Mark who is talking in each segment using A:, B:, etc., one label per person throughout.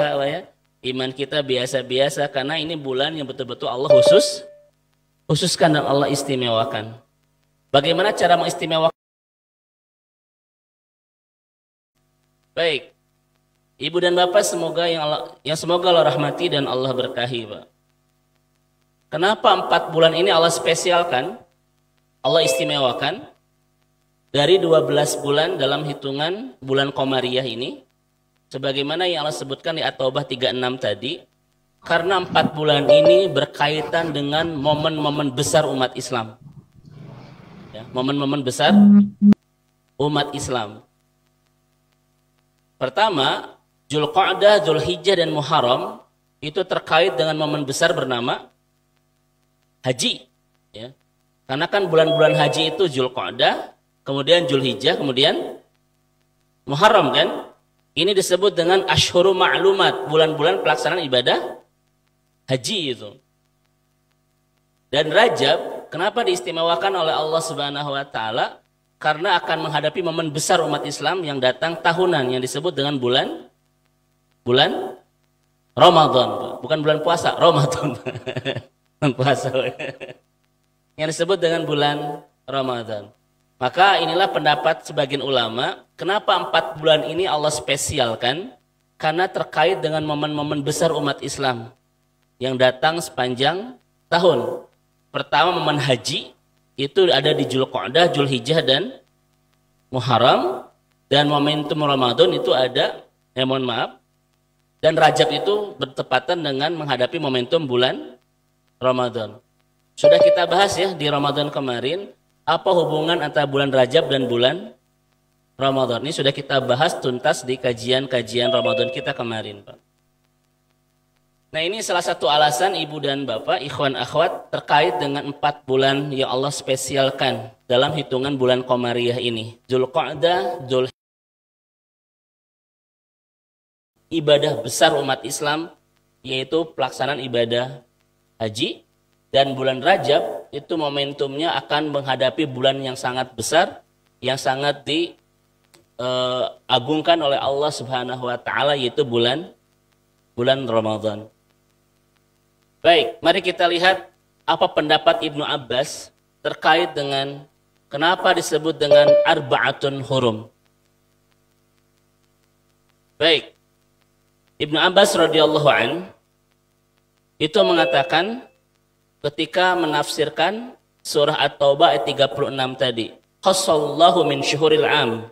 A: apa ya, iman kita biasa-biasa karena ini bulan yang betul-betul Allah khususkan dan Allah istimewakan. Bagaimana cara mengistimewakan? Baik, Ibu dan Bapak semoga semoga Allah rahmati dan Allah berkahi, Pak. Kenapa 4 bulan ini Allah spesialkan, Allah istimewakan dari 12 bulan dalam hitungan bulan Qamariyah ini? Sebagaimana yang Allah sebutkan di At-Taubah 36 tadi, karena 4 bulan ini berkaitan dengan momen-momen besar umat Islam. Ya, momen-momen besar umat Islam. Pertama, Dzulqa'dah, Dzulhijjah dan Muharram itu terkait dengan momen besar bernama haji. Ya. Karena kan bulan-bulan haji itu Dzulqa'dah, kemudian Dzulhijjah, kemudian Muharram kan? Ini disebut dengan Ashhuru Ma'lumat, bulan-bulan pelaksanaan ibadah haji itu. Dan Rajab, kenapa diistimewakan oleh Allah Subhanahu wa taala? Karena akan menghadapi momen besar umat Islam yang datang tahunan yang disebut dengan bulan Ramadan, bukan bulan puasa, Ramadan. Bulan puasa. Yang disebut dengan bulan Ramadan. Maka inilah pendapat sebagian ulama, kenapa 4 bulan ini Allah spesialkan? Karena terkait dengan momen-momen besar umat Islam yang datang sepanjang tahun. Pertama momen haji, itu ada di Dzulqa'dah, Dzulhijjah dan Muharram. Dan momentum Ramadan itu ada, dan Rajab itu bertepatan dengan menghadapi momentum bulan Ramadan. Sudah kita bahas ya di Ramadan kemarin, apa hubungan antara bulan Rajab dan bulan Ramadan. Ini sudah kita bahas tuntas di kajian-kajian Ramadan kita kemarin, Pak. Nah, ini salah satu alasan Ibu dan Bapak, ikhwan akhwat, terkait dengan 4 bulan yang Allah spesialkan dalam hitungan bulan Qamariyah ini. Dzulqa'dah, Dzulhijjah, ibadah besar umat Islam, yaitu pelaksanaan ibadah haji. Dan bulan Rajab itu momentumnya akan menghadapi bulan yang sangat besar, yang sangat diagungkan oleh Allah Subhanahu wa taala, yaitu bulan Ramadan. Baik, mari kita lihat apa pendapat Ibnu Abbas terkait dengan kenapa disebut dengan Arba'atun Hurum. Baik, Ibnu Abbas radhiyallahu an itu mengatakan ketika menafsirkan surah At-Taubah ayat 36 tadi, khassallahu min syuhuril am.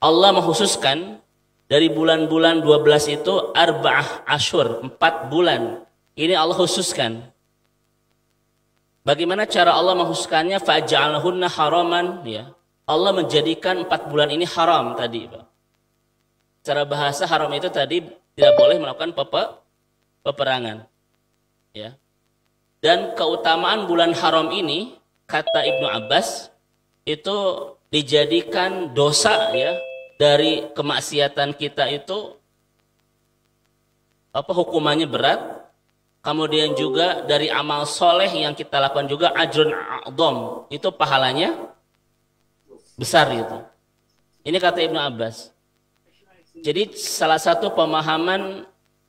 A: Allah mengkhususkan dari bulan-bulan 12 itu arba'ah asyur, 4 bulan. Ini Allah khususkan. Bagaimana cara Allah mengkhususkannya? Fa'ja'alahunna haraman, ya. Allah menjadikan 4 bulan ini haram tadi, Pak. Cara bahasa haram itu tadi tidak boleh melakukan peperangan. Ya. Dan keutamaan bulan haram ini, kata Ibnu Abbas, itu dijadikan dosa ya dari kemaksiatan kita itu hukumannya berat. Kemudian juga dari amal soleh yang kita lakukan juga ajrun a'dham, itu pahalanya besar gitu. Ini kata Ibnu Abbas. Jadi salah satu pemahaman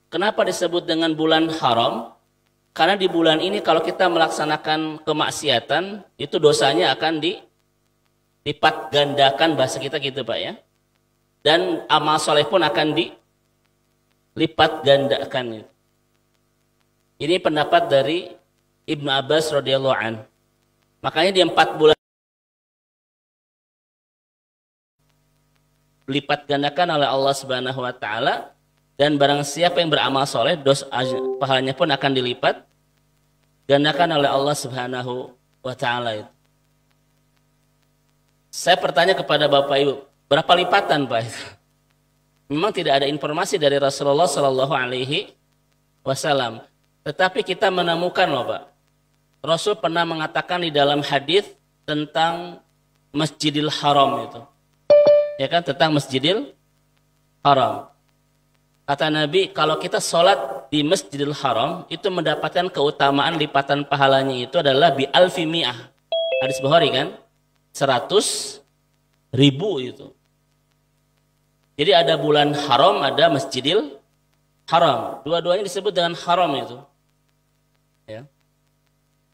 A: kenapa disebut dengan bulan haram, karena di bulan ini kalau kita melaksanakan kemaksiatan, itu dosanya akan dilipat gandakan, bahasa kita gitu Pak ya. Dan amal soleh pun akan dilipat gandakan. Ini pendapat dari Ibnu Abbas radhiyallahu an. Makanya di 4 bulan lipat gandakan oleh Allah Subhanahu wa taala, dan barang siapa yang beramal soleh, pahalanya pun akan dilipat gandakan oleh Allah Subhanahu wa taala. Saya bertanya kepada Bapak Ibu, berapa lipatan Pak? Memang tidak ada informasi dari Rasulullah Shallallahu alaihi wasallam. Tetapi kita menemukan loh Pak, Rasul pernah mengatakan di dalam hadis tentang Masjidil Haram itu. Ya kan, tentang Masjidil Haram. Kata Nabi, kalau kita sholat di Masjidil Haram, itu mendapatkan keutamaan lipatan pahalanya itu adalah bi alfi mi'ah. Hadis Bukhari kan? 100.000 itu. Jadi ada bulan haram, ada Masjidil haram. Dua-duanya disebut dengan haram itu. Ya.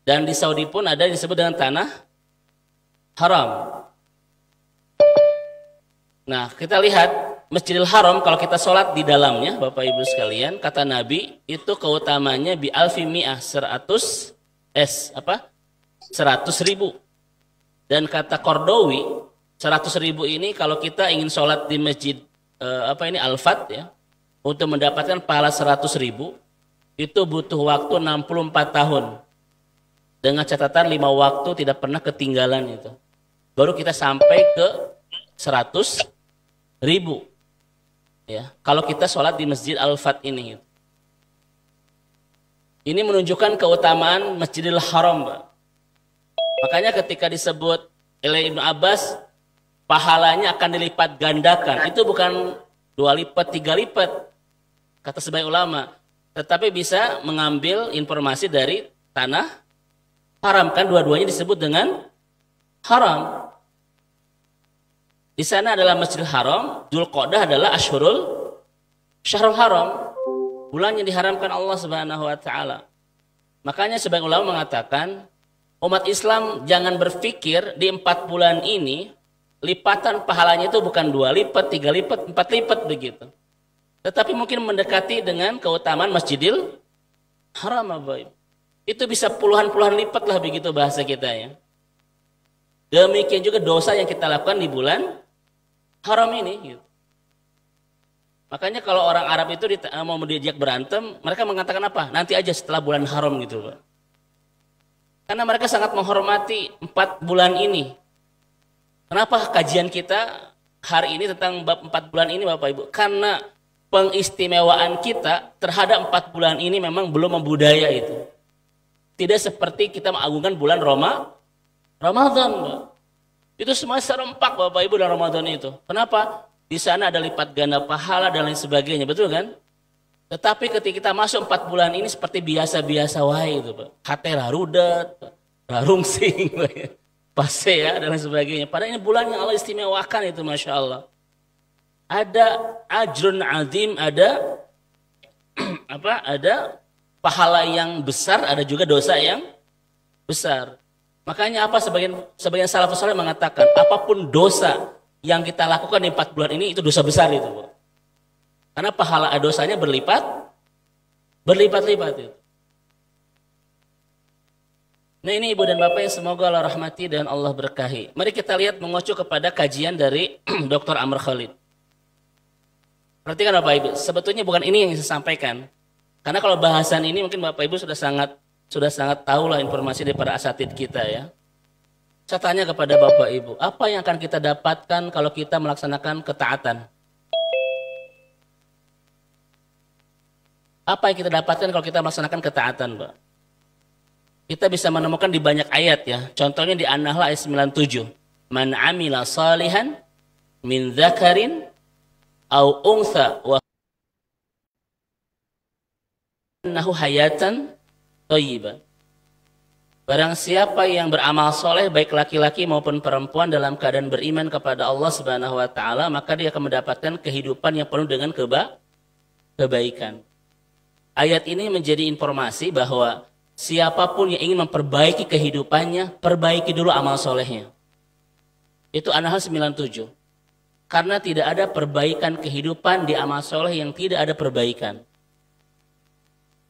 A: Dan di Saudi pun ada yang disebut dengan tanah haram. Nah, kita lihat Masjidil Haram kalau kita sholat di dalamnya, Bapak Ibu sekalian, kata Nabi itu keutamanya bi alfi mi'ah 100 ribu. Dan kata Kordowi 100 ribu ini kalau kita ingin sholat di masjid Al-Fat ya, untuk mendapatkan pahala 100 ribu itu butuh waktu 64 tahun. Dengan catatan 5 waktu tidak pernah ketinggalan itu. Baru kita sampai ke 100 ribu. Ya, kalau kita sholat di Masjid Al-Fat ini. Ini menunjukkan keutamaan Masjidil Haram, Pak. Makanya ketika disebut oleh Ibnu Abbas, pahalanya akan dilipat gandakan. Itu bukan 2 lipat, 3 lipat, kata sebagian ulama. Tetapi bisa mengambil informasi dari tanah haram. Kan dua-duanya disebut dengan haram. Di sana adalah Masjidil Haram, Dzulqa'dah adalah Syahrul Haram, bulan yang diharamkan Allah Subhanahu wa taala. Makanya sebagian ulama mengatakan umat Islam jangan berpikir di 4 bulan ini lipatan pahalanya itu bukan 2 lipat, 3 lipat, 4 lipat begitu. Tetapi mungkin mendekati dengan keutamaan Masjidil Haram, Bapak. Itu bisa puluhan lipat lah begitu bahasa kita ya. Demikian juga dosa yang kita lakukan di bulan haram ini. Gitu. Makanya kalau orang Arab itu mau diajak berantem, mereka mengatakan apa? Nanti aja setelah bulan haram gitu, Pak. Karena mereka sangat menghormati 4 bulan ini. Kenapa kajian kita hari ini tentang bab 4 bulan ini, Bapak Ibu? Karena pengistimewaan kita terhadap 4 bulan ini memang belum membudaya itu. Tidak seperti kita mengagungkan bulan Ramadan, Pak. Itu semua serempak Bapak Ibu dalam Ramadan itu. Kenapa? Di sana ada lipat ganda pahala dan lain sebagainya, betul kan? Tetapi ketika kita masuk 4 bulan ini seperti biasa-biasa wae itu, Pak. Hate rudet, rungsing, pase ya dan lain sebagainya. Padahal ini bulan yang Allah istimewakan itu, Masya Allah. Ada ajrun azim, ada ada pahala yang besar, ada juga dosa yang besar. Makanya apa sebagian salafus saleh mengatakan apapun dosa yang kita lakukan di 4 bulan ini itu dosa besar itu, Bu. Karena pahala dosanya berlipat-lipat itu. Nah ini Ibu dan Bapak yang semoga Allah rahmati dan Allah berkahi. Mari kita lihat mengacu kepada kajian dari Dr. Amr Khalid. Perhatikan Bapak Ibu, sebetulnya bukan ini yang saya sampaikan. Karena kalau bahasan ini mungkin Bapak Ibu sudah sangat tahu lah informasi daripada asatid kita ya. Saya tanya kepada Bapak Ibu, apa yang akan kita dapatkan kalau kita melaksanakan ketaatan? Apa yang kita dapatkan kalau kita melaksanakan ketaatan, Pak? Kita bisa menemukan di banyak ayat ya. Contohnya di An-Nahl ayat 97. Man amila salihan min dzakarin au untha wa annahu hayatan thayyibah. Barang siapa yang beramal soleh baik laki-laki maupun perempuan dalam keadaan beriman kepada Allah Subhanahu wa taala, maka dia akan mendapatkan kehidupan yang penuh dengan kebaikan. Ayat ini menjadi informasi bahwa siapapun yang ingin memperbaiki kehidupannya, perbaiki dulu amal solehnya. Itu An-Nahl 97. Karena tidak ada perbaikan kehidupan di amal soleh yang tidak ada perbaikan.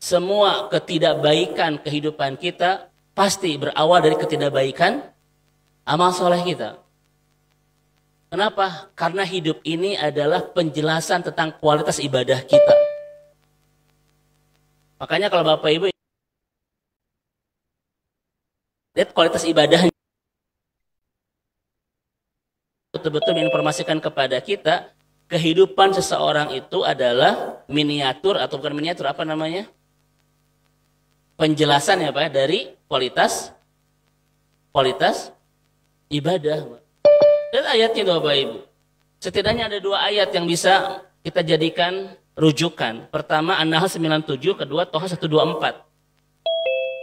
A: Semua ketidakbaikan kehidupan kita pasti berawal dari ketidakbaikan amal soleh kita. Kenapa? Karena hidup ini adalah penjelasan tentang kualitas ibadah kita. Makanya kalau Bapak Ibu lihat kualitas ibadahnya, betul-betul menginformasikan kepada kita kehidupan seseorang itu adalah miniatur atau bukan miniatur, apa namanya? Penjelasan ya Pak dari kualitas ibadah. Dan ayatnya Bapak Ibu. Setidaknya ada 2 ayat yang bisa kita jadikan rujukan. Pertama An-Nahl 97, kedua Toha 124.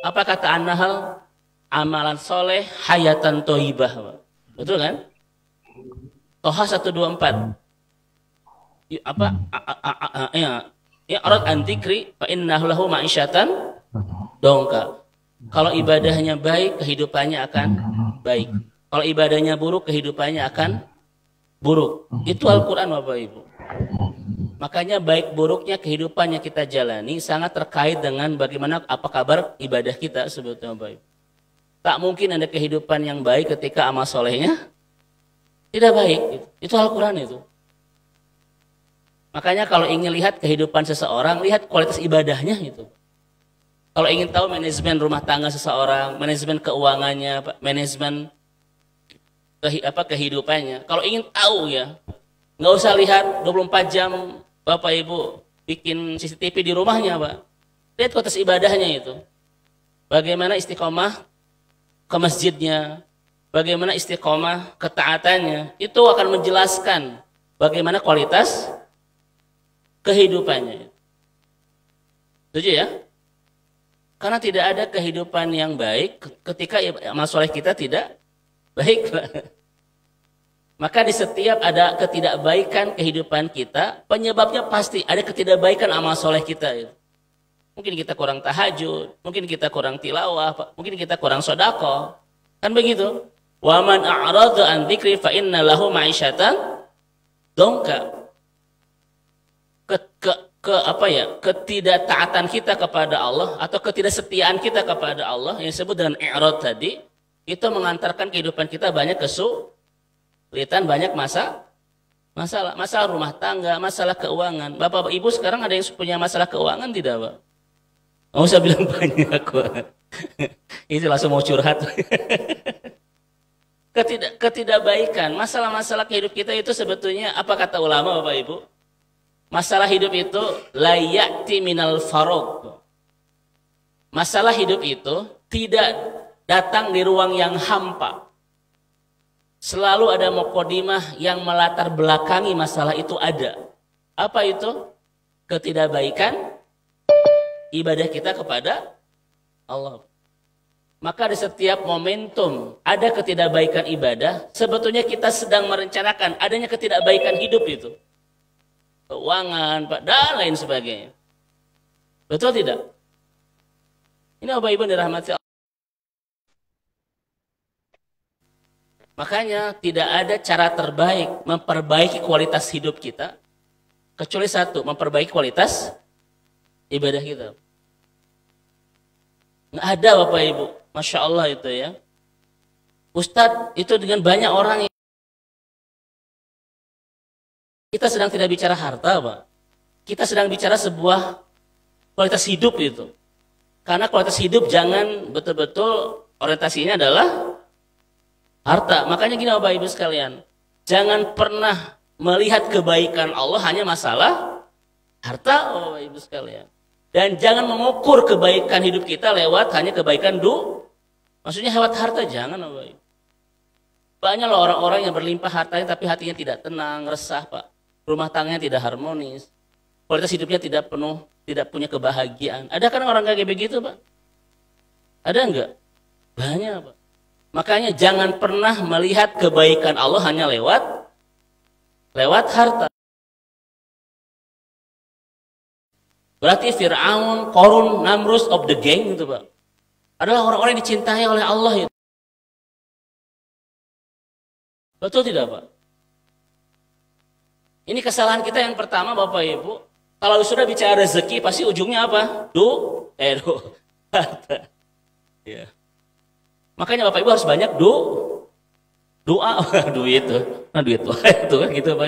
A: Apa kata An-Nahl? Amalan soleh hayatan thayyibah. Betul kan? Toha 124. i'rad an dzikri fa innahu lahu ma'isyatan dongka. Kalau ibadahnya baik, kehidupannya akan baik. Kalau ibadahnya buruk, kehidupannya akan buruk. Itu Al-Quran, Bapak Ibu. Makanya baik buruknya kehidupan yang kita jalani sangat terkait dengan bagaimana apa kabar ibadah kita sebetulnya, Bapak Ibu. Tak mungkin ada kehidupan yang baik ketika amal solehnya tidak baik. Itu Al-Quran itu. Makanya kalau ingin lihat kehidupan seseorang, lihat kualitas ibadahnya itu. Kalau ingin tahu manajemen rumah tangga seseorang, manajemen keuangannya, manajemen kehidupannya. Kalau ingin tahu ya, nggak usah lihat 24 jam Bapak Ibu bikin CCTV di rumahnya, Pak. Lihat kualitas ibadahnya itu. Bagaimana istiqomah ke masjidnya, bagaimana istiqomah ketaatannya, itu akan menjelaskan bagaimana kualitas kehidupannya. Setuju ya? Karena tidak ada kehidupan yang baik ketika amal soleh kita tidak baik. Maka di setiap ada ketidakbaikan kehidupan kita, penyebabnya pasti ada ketidakbaikan amal soleh kita. Mungkin kita kurang tahajud, mungkin kita kurang tilawah, mungkin kita kurang sedekah. Kan begitu? Wa man a'rada an dzikri fa inna lahu ma'isyatan dongka. Ketidaktaatan kita kepada Allah atau ketidaksetiaan kita kepada Allah yang disebut dengan i'rad tadi, itu mengantarkan kehidupan kita banyak kesulitan, banyak masalah rumah tangga, masalah keuangan. Bapak Ibu sekarang ada yang punya masalah keuangan tidak, Pak? Nggak usah bilang banyak, Pak. Itu langsung mau curhat. Ketidakbaikan, masalah-masalah kehidupan kita itu sebetulnya apa kata ulama, Bapak Ibu? Masalah hidup itu la ya'ti minal faragh. Masalah hidup itu tidak datang di ruang yang hampa. Selalu ada muqaddimah yang melatar belakangi masalah itu ada. Apa itu? Ketidakbaikan ibadah kita kepada Allah. Maka di setiap momentum ada ketidakbaikan ibadah, sebetulnya kita sedang merencanakan adanya ketidakbaikan hidup itu. Keuangan, Pak, dan lain sebagainya. Betul tidak? Ini Bapak Ibu dirahmati Allah. Makanya tidak ada cara terbaik memperbaiki kualitas hidup kita kecuali satu, memperbaiki kualitas ibadah kita. Nggak ada, Bapak Ibu, Masya Allah itu ya. Ustadz itu dengan banyak orang yang kita sedang tidak bicara harta, Pak. Kita sedang bicara sebuah kualitas hidup itu. Karena kualitas hidup jangan betul-betul orientasinya adalah harta. Makanya gini Bapak Ibu sekalian, jangan pernah melihat kebaikan Allah hanya masalah harta, Bapak Ibu sekalian. Dan jangan mengukur kebaikan hidup kita lewat hanya kebaikan maksudnya lewat harta, jangan, Bapak Ibu. Banyak loh orang-orang yang berlimpah hartanya tapi hatinya tidak tenang, resah, Pak. Rumah tangganya tidak harmonis, kualitas hidupnya tidak penuh, tidak punya kebahagiaan. Ada kan orang kayak begitu, Pak? Ada enggak? Banyak, Pak. Makanya jangan pernah melihat kebaikan Allah hanya lewat harta. Berarti Fir'aun, Qarun, Namrus of the gang gitu, Pak. Adalah orang-orang yang dicintai oleh Allah itu. Betul tidak, Pak? Ini kesalahan kita yang pertama, Bapak Ibu. Kalau sudah bicara rezeki, pasti ujungnya apa? Harta. Ya. Makanya Bapak Ibu harus banyak doa, duit itu. Nah, duit itu kan gitu, Pak.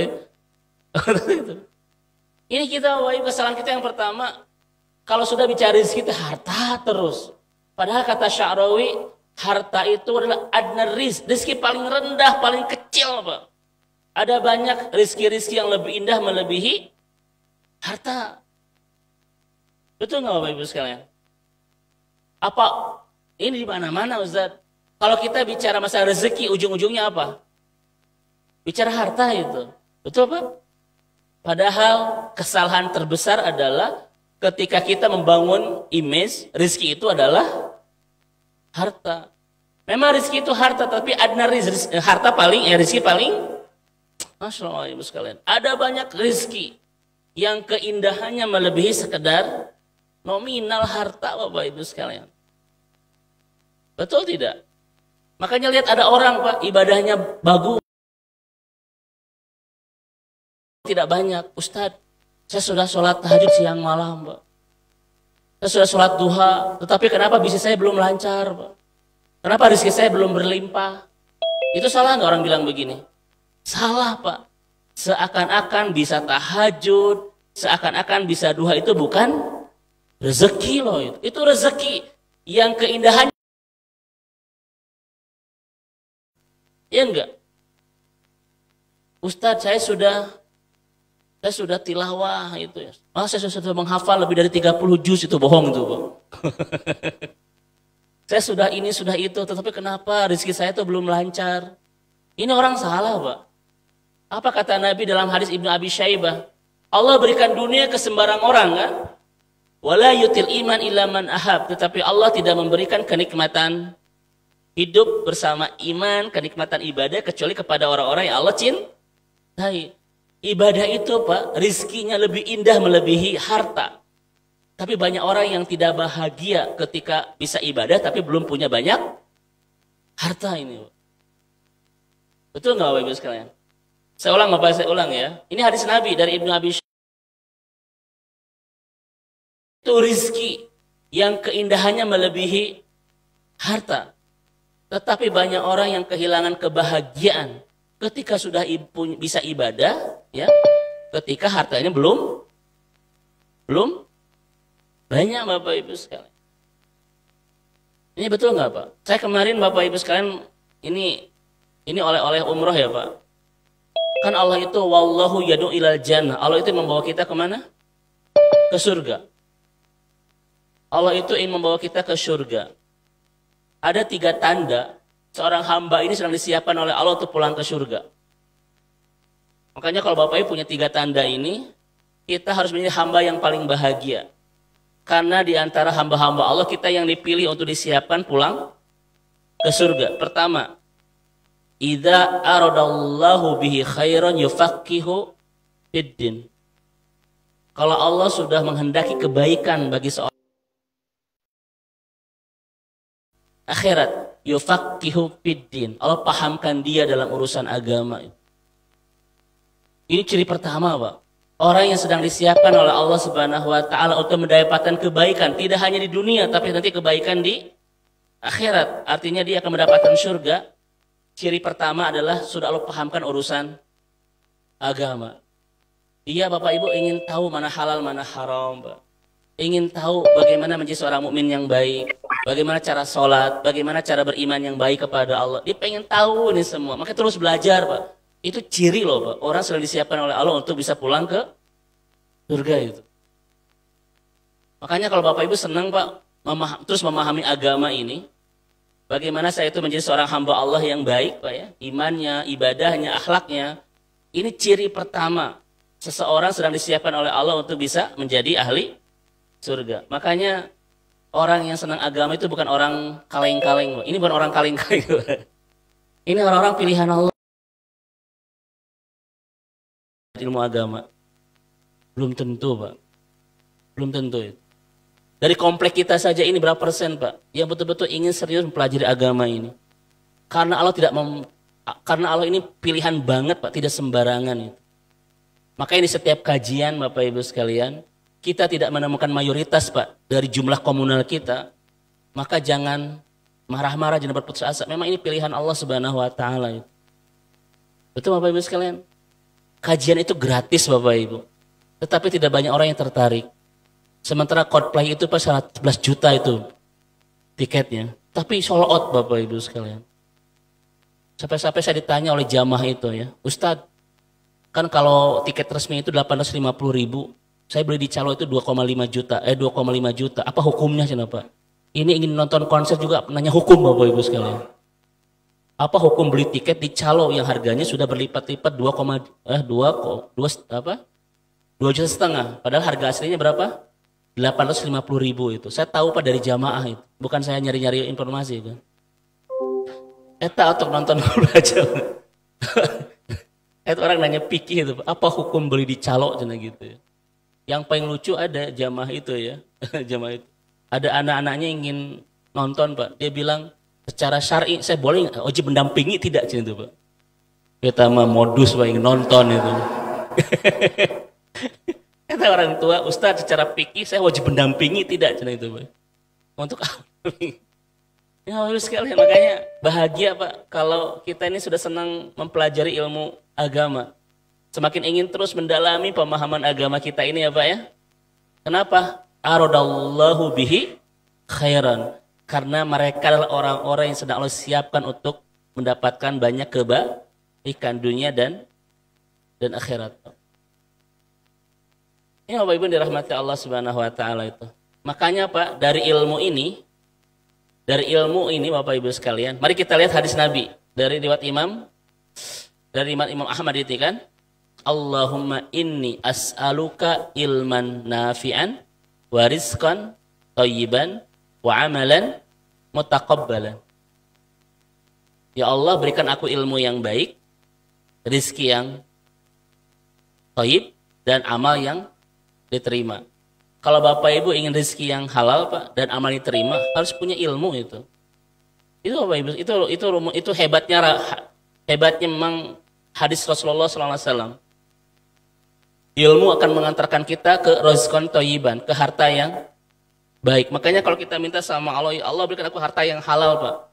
A: Ini kita, Bapak Ibu, kesalahan kita yang pertama. Kalau sudah bicara rezeki, kita harta terus. Padahal kata Sya'rawi, harta itu adalah adna rezeki paling rendah, paling kecil, Pak. Ada banyak rizki-rizki yang lebih indah melebihi harta. Betul nggak Bapak Ibu sekalian? Apa ini di mana-mana, Ustaz? Kalau kita bicara masalah rezeki, ujung-ujungnya apa? Bicara harta itu. Betul, Pak? Padahal kesalahan terbesar adalah ketika kita membangun image rezeki itu adalah harta. Memang rezeki itu harta, tapi adna harta paling, rezeki paling, Masya Allah Ibu sekalian, ada banyak rezeki yang keindahannya melebihi sekedar nominal harta, Bapak Ibu sekalian. Betul tidak? Makanya lihat ada orang, Pak, ibadahnya bagus, tidak banyak. Ustadz, saya sudah sholat tahajud siang malam, Pak. Saya sudah sholat duha, tetapi kenapa bisnis saya belum lancar, Pak? Kenapa rezeki saya belum berlimpah? Itu salah nggak orang bilang begini? Salah, Pak. Seakan-akan bisa tahajud, seakan-akan bisa duha itu bukan rezeki loh. Itu rezeki yang keindahannya. Ya enggak? Ustadz, saya sudah tilawah itu ya. Saya sudah menghafal lebih dari 30 juz, itu bohong itu, Pak. Saya sudah ini, sudah itu, tetapi kenapa rezeki saya itu belum lancar? Ini orang salah, Pak. Apa kata Nabi dalam hadis Ibnu Abi Syaibah? Allah berikan dunia ke sembarang orang, kan? Wala yutil iman illa man ahab. Tetapi Allah tidak memberikan kenikmatan hidup bersama iman, kenikmatan ibadah kecuali kepada orang-orang yang Allah cintai. Ibadah itu, Pak, rizkinya lebih indah melebihi harta. Tapi banyak orang yang tidak bahagia ketika bisa ibadah tapi belum punya banyak harta ini. Betul nggak, Bapak Ibu sekalian? Saya ulang, Bapak, saya ulang ya. Ini hadis Nabi dari Ibnu Abi Syaibah. Itu rizki yang keindahannya melebihi harta. Tetapi banyak orang yang kehilangan kebahagiaan ketika sudah bisa ibadah, ya, ketika hartanya belum banyak, Bapak Ibu sekalian. Ini betul nggak, Pak? Saya kemarin, Bapak Ibu sekalian, ini oleh-oleh umroh ya, Pak. Kan Allah itu wallahu yad'u ilal jannah. Allah itu membawa kita kemana? Ke surga. Allah itu ingin membawa kita ke surga. Ada 3 tanda seorang hamba ini sedang disiapkan oleh Allah untuk pulang ke surga. Makanya kalau Bapak Ibu punya 3 tanda ini, kita harus menjadi hamba yang paling bahagia. Karena di antara hamba-hamba Allah kita yang dipilih untuk disiapkan pulang ke surga. Pertama, idza aradallahu bihi khairan yufaqihu fiddin. Kalau Allah sudah menghendaki kebaikan bagi seorang akhirat, yufaqihu fiddin. Allah pahamkan dia dalam urusan agama. Ini ciri pertama, Pak. Orang yang sedang disiapkan oleh Allah Subhanahu wa taala untuk mendapatkan kebaikan tidak hanya di dunia tapi nanti kebaikan di akhirat. Artinya dia akan mendapatkan surga. Ciri pertama adalah sudah Allah pahamkan urusan agama. Dia, Bapak Ibu, ingin tahu mana halal mana haram, Pak. Ingin tahu bagaimana menjadi seorang mukmin yang baik, bagaimana cara sholat, bagaimana cara beriman yang baik kepada Allah. Dia pengen tahu ini semua, makanya terus belajar, Pak. Itu ciri loh, Pak. Orang sudah disiapkan oleh Allah untuk bisa pulang ke surga itu. Makanya kalau Bapak Ibu senang, Pak, terus memahami agama ini, bagaimana saya itu menjadi seorang hamba Allah yang baik, Pak, ya. Imannya, ibadahnya, akhlaknya. Ini ciri pertama seseorang sedang disiapkan oleh Allah untuk bisa menjadi ahli surga. Makanya orang yang senang agama itu bukan orang kaleng-kaleng, Pak. Ini bukan orang kaleng-kaleng, Pak. Ini orang-orang pilihan Allah. Ilmu agama belum tentu, Pak, belum tentu itu. Dari komplek kita saja ini berapa persen, Pak, yang betul-betul ingin serius mempelajari agama ini? Karena Allah karena Allah ini pilihan banget, Pak, tidak sembarangan itu. Makanya di setiap kajian, Bapak Ibu sekalian, kita tidak menemukan mayoritas, Pak, dari jumlah komunal kita. Maka jangan marah-marah, jangan berputus asa. Memang ini pilihan Allah Subhanahu wa taala itu. Betul, Bapak Ibu sekalian? Kajian itu gratis, Bapak Ibu. Tetapi tidak banyak orang yang tertarik. Sementara Coldplay itu pas 11 juta itu tiketnya. Tapi sold out, Bapak Ibu sekalian. Sampai-sampai saya ditanya oleh jamaah itu ya, Ustadz, kan kalau tiket resmi itu 850.000, saya beli di calo itu 2,5 juta. Apa hukumnya sih, Pak? Ini ingin nonton konser juga nanya hukum, Bapak Ibu sekalian. Apa hukum beli tiket di calo yang harganya sudah berlipat-lipat 2 juta setengah. Padahal harga aslinya berapa? 850.000 itu. Saya tahu, Pak, dari jamaah itu. Bukan saya nyari-nyari informasi kan. Eta untuk nonton aja. Itu orang nanya pikir itu, apa hukum beli di calo cina gitu ya. Yang paling lucu ada jamaah itu ya. Jamaah itu. Ada anak-anaknya ingin nonton, Pak. Dia bilang, secara syar'i saya boleh wajib mendampingi tidak itu, Pak. Kita mah modus Pak ingin nonton itu. Kata orang tua, Ustaz secara fikih saya wajib mendampingi tidak itu, Pak. Untuk apa? Ya harus sekali, makanya bahagia Pak kalau kita ini sudah senang mempelajari ilmu agama. Semakin ingin terus mendalami pemahaman agama kita ini ya Pak ya. Kenapa? Aradallahu bihi khairan. Karena mereka adalah orang-orang yang sedang Allah siapkan untuk mendapatkan banyak kebaikan dunia dan akhirat. Ini Bapak Ibu dirahmati Allah Subhanahu wa taala itu. Makanya Pak, dari ilmu ini Bapak Ibu sekalian, mari kita lihat hadis Nabi dari riwayat Imam Ahmad itu kan. Allahumma inni as'aluka ilman nafi'an wa rizqan thayyiban wa amalan mutaqabbalan. Ya Allah, berikan aku ilmu yang baik, rizki yang thayyib dan amal yang diterima. Kalau Bapak Ibu ingin rezeki yang halal Pak dan amal diterima, harus punya ilmu itu. Itu Bapak Ibu, itu hebatnya memang hadis Rasulullah SAW. Ilmu akan mengantarkan kita ke rizqan thayyiban, ke harta yang baik. Makanya kalau kita minta sama Allah, ya Allah berikan aku harta yang halal Pak.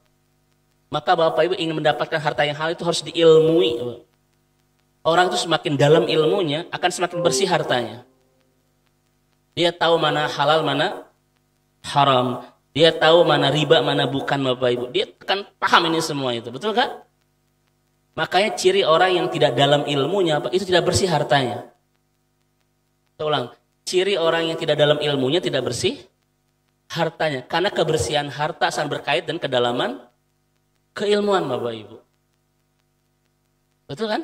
A: Maka Bapak Ibu ingin mendapatkan harta yang halal itu harus diilmui Pak. Orang itu semakin dalam ilmunya akan semakin bersih hartanya. Dia tahu mana halal, mana haram. Dia tahu mana riba, mana bukan Bapak Ibu. Dia akan paham ini semua itu. Betul kan? Makanya ciri orang yang tidak dalam ilmunya, Pak, itu tidak bersih hartanya. Saya ulang. Ciri orang yang tidak dalam ilmunya tidak bersih hartanya. Karena kebersihan harta sangat berkait dan kedalaman keilmuan Bapak Ibu. Betul kan?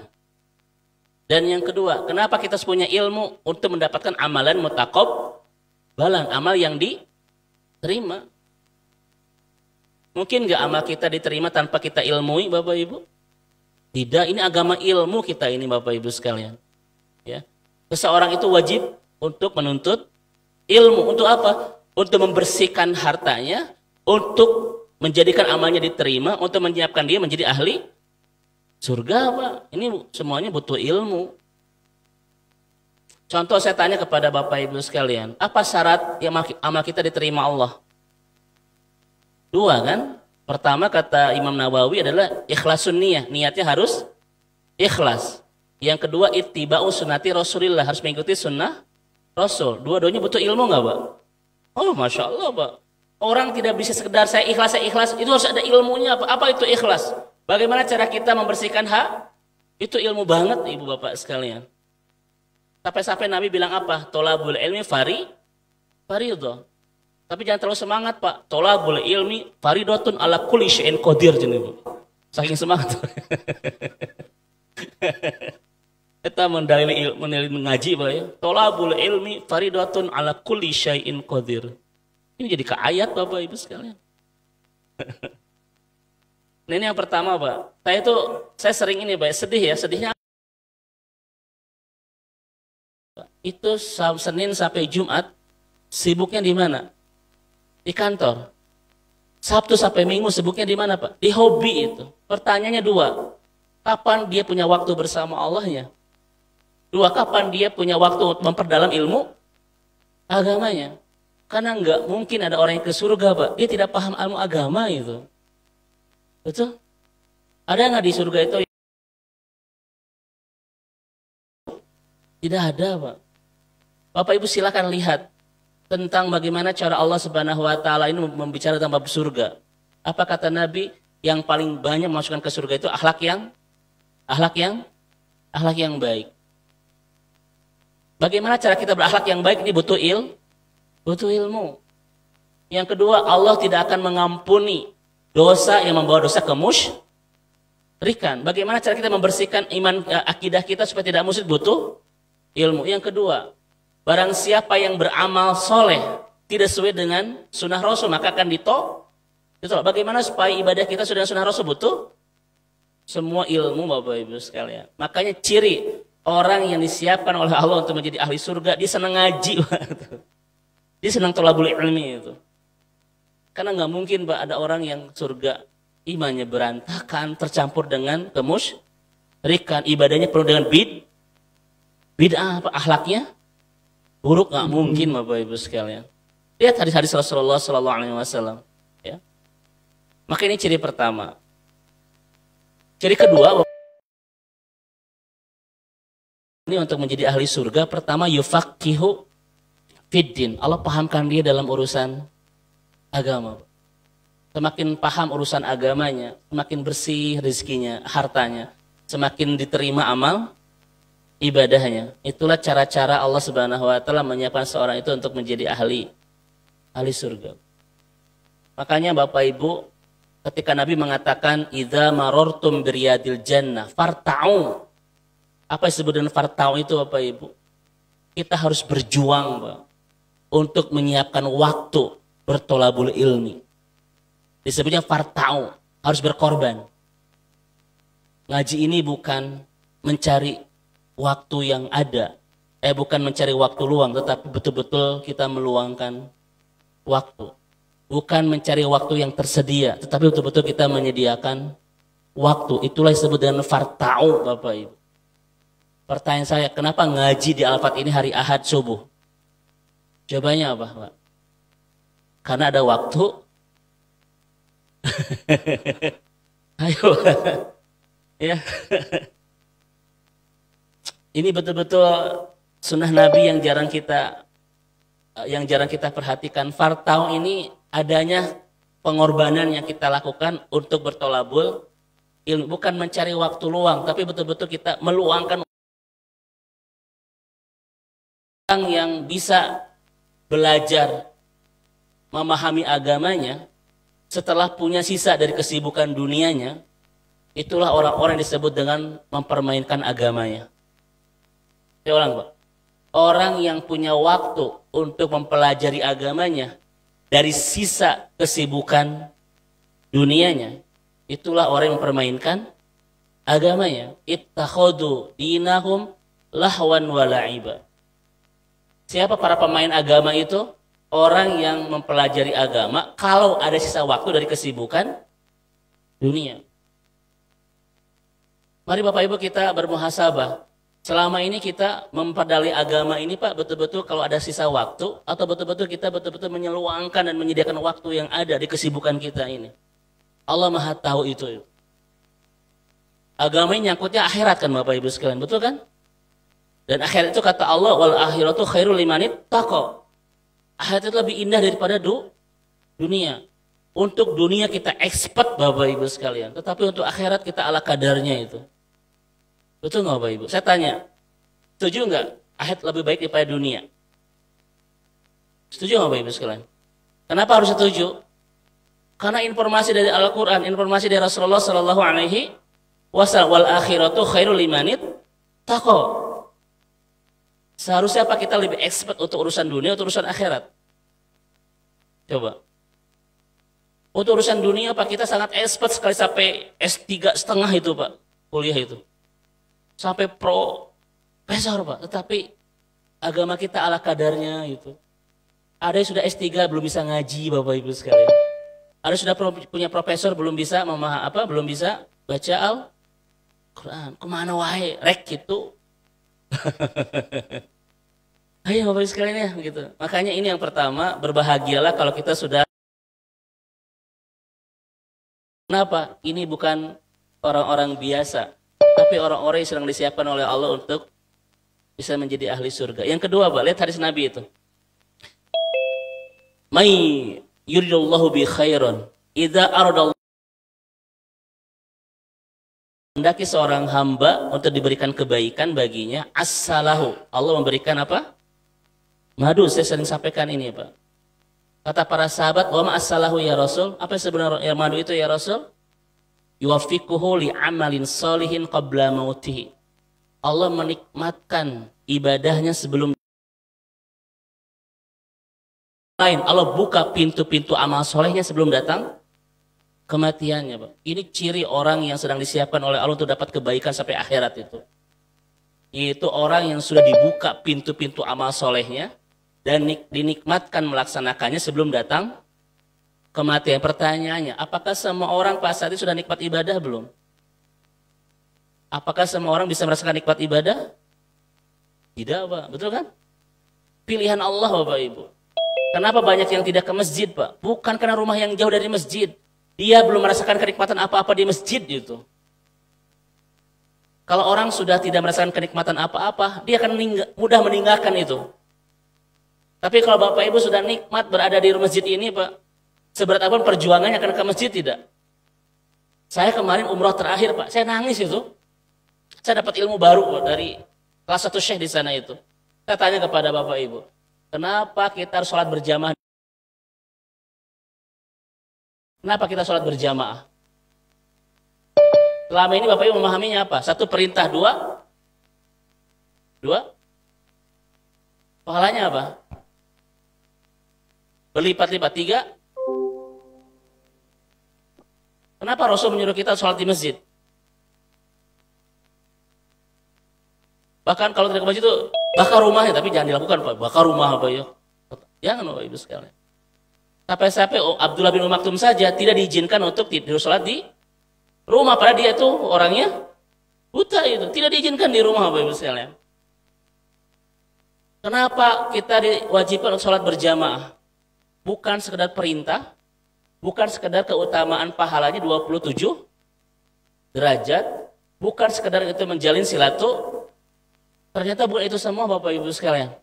A: Dan yang kedua, kenapa kita harus punya ilmu untuk mendapatkan amalan mutaqabbalan, amal yang diterima. Mungkin nggak amal kita diterima tanpa kita ilmui, Bapak Ibu? Tidak, ini agama ilmu kita ini, Bapak Ibu sekalian. Ya, seseorang itu wajib untuk menuntut ilmu. Untuk apa? Untuk membersihkan hartanya, untuk menjadikan amalnya diterima, untuk menyiapkan dia menjadi ahli surga Pak. Ini semuanya butuh ilmu. Contoh saya tanya kepada Bapak Ibu sekalian, apa syarat yang amal kita diterima Allah? Dua kan? Pertama kata Imam Nawawi adalah ikhlasun niyah. Niatnya harus ikhlas. Yang kedua ittiba'u sunnati Rasulillah, harus mengikuti sunnah Rasul. Dua-duanya butuh ilmu nggak Pak? Oh Masya Allah Pak. Orang tidak bisa sekedar saya ikhlas, itu harus ada ilmunya Pak. Apa itu ikhlas? Bagaimana cara kita membersihkan hak? Itu ilmu banget Ibu Bapak sekalian. Sampai-sampai Nabi bilang apa? Tolabul ilmi faridoh. Tapi jangan terlalu semangat Pak. Tolabul ilmi faridotun ala kulli syai'in qadir. Saking semangat. Kita mendalili mengaji Pak ya. Tolabul ilmi faridotun ala kulli syai'in qadir. Ini jadi ke ayat Bapak Ibu sekalian. Nah, ini yang pertama Pak. Saya sering ini Pak, sedih ya. Sedihnya itu Senin sampai Jumat sibuknya di mana? Di kantor. Sabtu sampai Minggu sibuknya di mana Pak? Di hobi itu. Pertanyaannya dua. Kapan dia punya waktu bersama Allahnya? Dua, kapan dia punya waktu untuk memperdalam ilmu agamanya? Karena nggak mungkin ada orang yang ke surga Pak. Dia tidak paham ilmu agama itu. Betul? Ada nggak di surga itu? Tidak ada Pak. Bapak Ibu silakan lihat tentang bagaimana cara Allah Subhanahu wa taala ini membicara tentang bab surga. Apa kata Nabi? Yang paling banyak memasukkan ke surga itu akhlak yang baik. Bagaimana cara kita berakhlak yang baik? Ini butuh ilmu. Yang kedua, Allah tidak akan mengampuni dosa yang membawa dosa ke musyrikan. Bagaimana cara kita membersihkan iman akidah kita supaya tidak musyrik? Butuh ilmu. Yang kedua, barang siapa yang beramal soleh tidak sesuai dengan sunnah Rasul maka akan ditolak. Bagaimana supaya ibadah kita sudah sunnah Rasul? Butuh semua ilmu Bapak Ibu sekalian. Makanya ciri orang yang disiapkan oleh Allah untuk menjadi ahli surga, dia senang ngaji, Pak. Dia senang thalabul ilmi itu. Karena nggak mungkin, Pak, ada orang yang surga imannya berantakan, tercampur dengan kemusyrikan, ibadahnya penuh dengan bid'ah, apa akhlaknya buruk, nggak mungkin, Bapak Ibu sekalian. Lihat hadis-hadis Rasulullah Sallallahu Alaihi Wasallam. Ya. Maka ini ciri pertama. Ciri kedua, ini untuk menjadi ahli surga, pertama yufaqihu fiddin. Allah pahamkan dia dalam urusan agama. Semakin paham urusan agamanya, semakin bersih rezekinya, hartanya, semakin diterima amal ibadahnya. Itulah cara-cara Allah Subhanahu wa taala menyiapkan seorang itu untuk menjadi ahli surga. Makanya Bapak Ibu, ketika Nabi mengatakan idza marartum biriyadil jannah farta'u. Apa yang disebut dengan farta'u itu, Bapak Ibu? Kita harus berjuang, Pak, untuk menyiapkan waktu bertolabul ilmi. Disebutnya farta'u, harus berkorban. Ngaji ini bukan mencari waktu yang ada, bukan mencari waktu luang, tetapi betul-betul kita meluangkan waktu. Bukan mencari waktu yang tersedia, tetapi betul-betul kita menyediakan waktu. Itulah yang disebut dengan farta'u, Bapak Ibu. Pertanyaan saya, kenapa ngaji di Al-Fat ini hari Ahad subuh? Jawabannya apa, Pak? Karena ada waktu. Ayo. Ya. Ini betul-betul sunnah Nabi yang jarang kita perhatikan. Fartau ini adanya pengorbanan yang kita lakukan untuk bertolabul ilmu, bukan mencari waktu luang, tapi betul-betul kita meluangkan orang yang bisa belajar memahami agamanya setelah punya sisa dari kesibukan dunianya. Itulah orang-orang yang disebut dengan mempermainkan agamanya. Saya ulang, Pak. Orang yang punya waktu untuk mempelajari agamanya dari sisa kesibukan dunianya, itulah orang yang mempermainkan agamanya. Ittakhadhu dinahum lahwan wa la'iba. Siapa para pemain agama itu? Orang yang mempelajari agama kalau ada sisa waktu dari kesibukan dunia. Mari Bapak Ibu kita bermuhasabah. Selama ini kita memperdalai agama ini, Pak, betul-betul kalau ada sisa waktu atau betul-betul kita betul-betul menyeluangkan dan menyediakan waktu yang ada di kesibukan kita ini. Allah Maha tahu itu. Agama ini nyangkutnya akhirat kan, Bapak Ibu sekalian, betul kan? Dan akhirat itu kata Allah, wal akhiratu khairul limanit taqwa. Akhirat itu lebih indah daripada dunia. Untuk dunia kita expert, Bapak Ibu sekalian, tetapi untuk akhirat kita ala kadarnya itu. Betul nggak, Bapak Ibu? Saya tanya, setuju nggak akhirat lebih baik daripada dunia? Setuju nggak, Bapak Ibu sekalian? Kenapa harus setuju? Karena informasi dari Al-Quran, informasi dari Rasulullah Sallallahu Alaihi Wasallam, wal akhiratu khairul limanit taqwa. Seharusnya apa kita lebih expert untuk urusan dunia atau urusan akhirat? Coba. Untuk urusan dunia, Pak, kita sangat expert sekali sampai S3,5 itu, Pak, kuliah itu. Sampai profesor, Pak. Tetapi agama kita ala kadarnya itu. Ada yang sudah S3 belum bisa ngaji, Bapak Ibu sekalian. Ada yang sudah punya profesor belum bisa belum bisa baca Al-Quran. Kemana wae, rek gitu. Ayo Bapak Ibu sekalian ya, gitu. Makanya ini yang pertama, berbahagialah kalau kita sudah. Kenapa? Ini bukan orang-orang biasa, tapi orang-orang yang sedang disiapkan oleh Allah untuk bisa menjadi ahli surga. Yang kedua, Pak, lihat hadis Nabi itu. May yuridullahu bi khairan idza aradallahu. Hendaki seorang hamba untuk diberikan kebaikan baginya, as-salahu. Allah memberikan apa? Madu. Saya sering sampaikan ini, Pak. Kata para sahabat, wa ma as-salahu ya Rasul? Apa sebenarnya madu itu ya Rasul? Yuwaffiquhu li amalin solihin qabla mautihi. Allah menikmatkan ibadahnya sebelum lain. Allah buka pintu-pintu amal solehnya sebelum datang kematiannya, Pak. Ini ciri orang yang sedang disiapkan oleh Allah untuk dapat kebaikan sampai akhirat itu. Yaitu orang yang sudah dibuka pintu-pintu amal solehnya dan dinikmatkan melaksanakannya sebelum datang kematian. Pertanyaannya, apakah semua orang pas saat itu sudah nikmat ibadah belum? Apakah semua orang bisa merasakan nikmat ibadah? Tidak, Pak. Betul kan? Pilihan Allah, Bapak Ibu. Kenapa banyak yang tidak ke masjid, Pak? Bukan karena rumah yang jauh dari masjid. Dia belum merasakan kenikmatan apa-apa di masjid itu. Kalau orang sudah tidak merasakan kenikmatan apa-apa, dia akan mudah meninggalkan itu. Tapi kalau Bapak Ibu sudah nikmat berada di masjid ini, Pak, seberat apapun perjuangannya akan ke masjid tidak? Saya kemarin umroh terakhir, Pak, saya nangis itu. Saya dapat ilmu baru, Pak, dari kelas 1 syekh di sana itu. Saya tanya kepada Bapak Ibu, kenapa kita harus sholat berjamaah? Kenapa kita sholat berjamaah? Selama ini Bapak Ibu memahaminya apa? Satu perintah, dua pahalanya apa? Berlipat-lipat. Tiga, kenapa Rasul menyuruh kita sholat di masjid? Bahkan kalau tidak ke masjid itu bakar rumahnya, tapi jangan dilakukan, Pak. Bakar rumah, Pak, ya. Jangan, Bapak Ibu sekalian. Sampai-sampai Abdullah bin Maktum saja tidak diizinkan untuk tidur sholat di rumah, padahal dia itu orangnya buta itu. Tidak diizinkan di rumah, Bapak Ibu sekalian. Kenapa kita diwajibkan untuk sholat berjamaah? Bukan sekedar perintah, bukan sekedar keutamaan pahalanya 27 derajat, bukan sekedar itu menjalin silatu. Ternyata bukan itu semua, Bapak Ibu sekalian.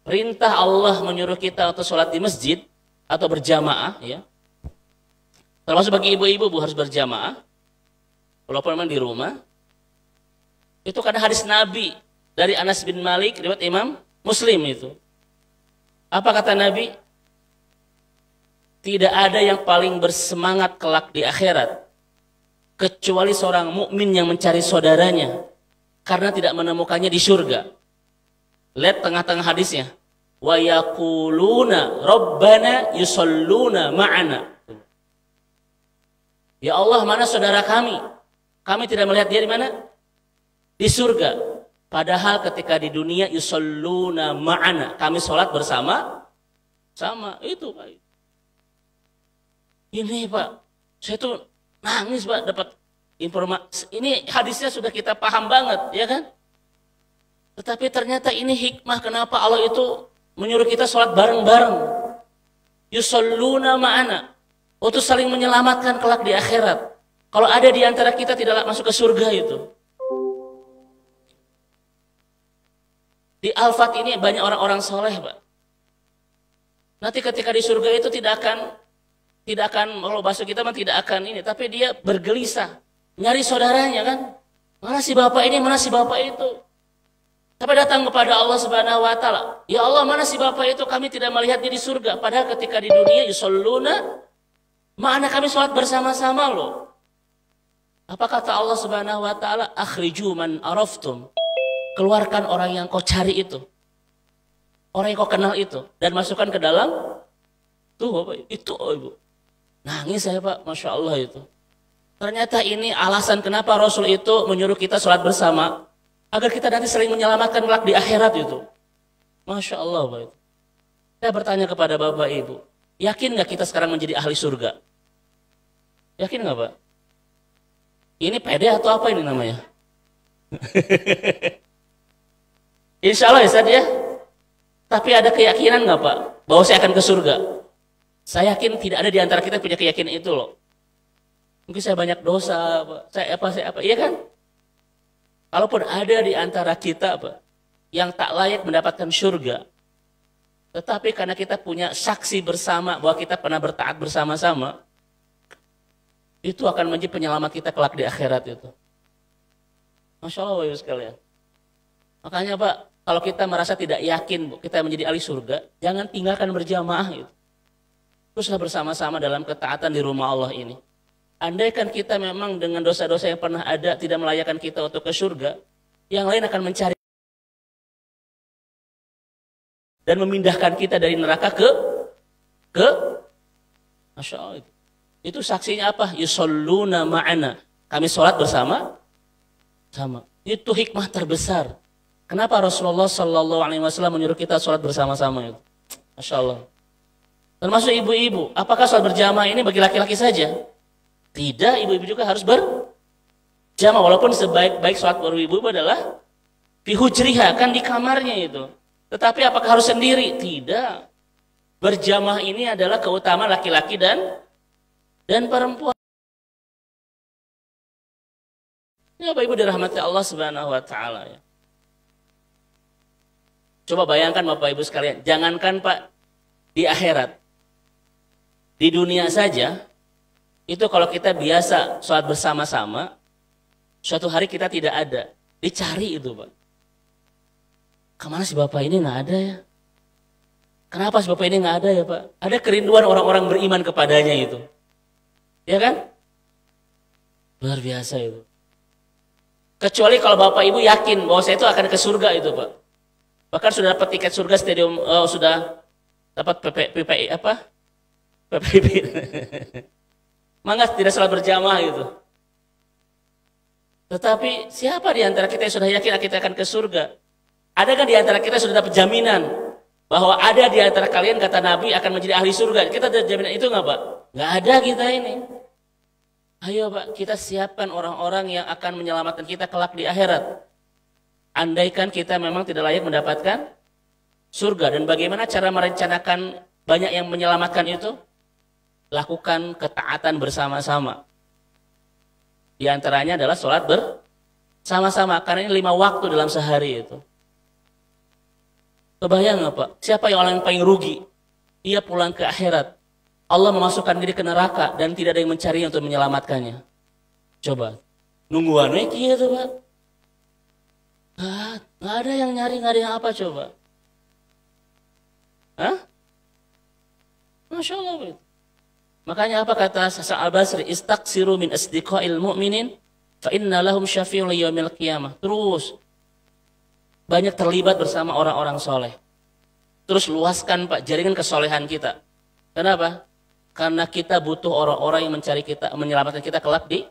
A: Perintah Allah menyuruh kita untuk sholat di masjid atau berjamaah, ya. Termasuk bagi ibu-ibu, Bu, harus berjamaah. Walaupun memang di rumah. Itu karena hadis Nabi dari Anas bin Malik, riwayat Imam Muslim itu. Apa kata Nabi? Tidak ada yang paling bersemangat kelak di akhirat kecuali seorang mukmin yang mencari saudaranya karena tidak menemukannya di surga. Lihat tengah-tengah hadisnya. Wa yaquluna rabbana yusalluna ma'ana. Ya Allah, mana saudara kami? Kami tidak melihat dia di mana? Di surga. Padahal ketika di dunia yusalluna ma'ana, kami sholat bersama sama. Itu, Pak. Ini, Pak, saya tuh nangis, Pak, dapat informasi. Ini hadisnya sudah kita paham banget, ya kan? Tetapi ternyata ini hikmah kenapa Allah itu menyuruh kita sholat bareng-bareng. Yusalluna ma'ana. Untuk saling menyelamatkan kelak di akhirat. Kalau ada di antara kita tidak masuk ke surga itu. Di Al-Fat ini banyak orang-orang soleh, Pak. Nanti ketika di surga itu tidak akan, kalau bahasa kita mah tidak akan ini, tapi dia bergelisah. Nyari saudaranya kan. Mana si bapak ini, mana si bapak itu. Tapi datang kepada Allah Subhanahu wa taala. Ya Allah, mana si bapak itu, kami tidak melihatnya di surga. Padahal ketika di dunia yusalluna, mana kami sholat bersama-sama loh. Apa kata Allah Subhanahu wa taala? Akhriju man araftum. Keluarkan orang yang kau cari itu. Orang yang kau kenal itu. Dan masukkan ke dalam. Tuh Bapak, itu oh, Ibu. Nangis saya, Pak, Masya Allah itu. Ternyata ini alasan kenapa Rasul itu menyuruh kita sholat bersama. Agar kita nanti sering menyelamatkan kelak di akhirat itu. Masya Allah, Pak. Saya bertanya kepada Bapak Ibu. Yakin nggak kita sekarang menjadi ahli surga? Yakin nggak, Pak? Ini pede atau apa ini namanya? Insya Allah ya, Ustaz, ya. Tapi ada keyakinan nggak, Pak, bahwa saya akan ke surga? Saya yakin tidak ada di antara kita punya keyakinan itu loh. Mungkin saya banyak dosa, Pak. Saya apa, iya kan? Kalaupun ada di antara kita, Pak, yang tak layak mendapatkan surga, tetapi karena kita punya saksi bersama bahwa kita pernah bertaat bersama-sama, itu akan menjadi penyelamat kita kelak di akhirat itu. Masya Allah, Bapak Ibu sekalian. Makanya, Pak, kalau kita merasa tidak yakin kita menjadi ahli surga, jangan tinggalkan berjamaah itu. Teruslah bersama-sama dalam ketaatan di rumah Allah ini. Andaikan kita memang dengan dosa-dosa yang pernah ada tidak melayakkan kita untuk ke surga, yang lain akan mencari dan memindahkan kita dari neraka ke Masya Allah. Itu saksinya apa? Yusalluna ma'ana. Kami sholat bersama sama. Itu hikmah terbesar. Kenapa Rasulullah Shallallahu Alaihi Wasallam menyuruh kita sholat bersama-sama itu? Masya Allah. Termasuk ibu-ibu. Apakah sholat berjamaah ini bagi laki-laki saja? Tidak, ibu-ibu juga harus berjamaah. Walaupun sebaik-baik sholat ibu-ibu adalah fi hujriha, kan di kamarnya itu. Tetapi apakah harus sendiri? Tidak. Berjamaah ini adalah keutamaan laki-laki dan perempuan. Ini Bapak Ibu dirahmati Allah Subhanahu wa taala ya. Coba bayangkan Bapak Ibu sekalian, jangankan Pak di akhirat. Di dunia saja itu kalau kita biasa sholat bersama-sama, suatu hari kita tidak ada, dicari itu Pak. Kemana si Bapak ini nggak ada ya? Kenapa si Bapak ini nggak ada ya Pak? Ada kerinduan orang-orang beriman kepadanya itu. Ya kan? Luar biasa itu. Kecuali kalau Bapak Ibu yakin bahwa saya itu akan ke surga itu Pak. Bahkan sudah dapat tiket surga stadium, sudah dapat PPI apa? PPIP. Mangga tidak salah berjamaah gitu. Tetapi siapa di antara kita yang sudah yakin kita akan ke surga? Adakah di antara kita sudah dapat jaminan bahwa ada di antara kalian kata Nabi akan menjadi ahli surga? Kita ada jaminan itu nggak Pak? Nggak ada kita ini. Ayo Pak, kita siapkan orang-orang yang akan menyelamatkan kita kelak di akhirat. Andaikan kita memang tidak layak mendapatkan surga. Dan bagaimana cara merencanakan banyak yang menyelamatkan itu? Lakukan ketaatan bersama-sama. Di antaranya adalah sholat bersama-sama. Karena ini 5 waktu dalam sehari itu. Kebayang nggak Pak? Siapa yang orang yang paling rugi? Ia pulang ke akhirat. Allah memasukkan diri ke neraka dan tidak ada yang mencarinya untuk menyelamatkannya. Coba. Nungguan gitu Pak. Nggak ada yang nyari, nggak ada yang apa coba. Hah? Masya Allah. Gitu. Makanya apa kata Hasan Al-Basri? Istaksiru min asdiqail mu'minin fa inna lahum syafi'un yaumil qiyamah. Terus banyak terlibat bersama orang-orang soleh. Terus luaskan Pak jaringan kesolehan kita. Kenapa? Karena kita butuh orang-orang yang mencari kita, menyelamatkan kita kelak di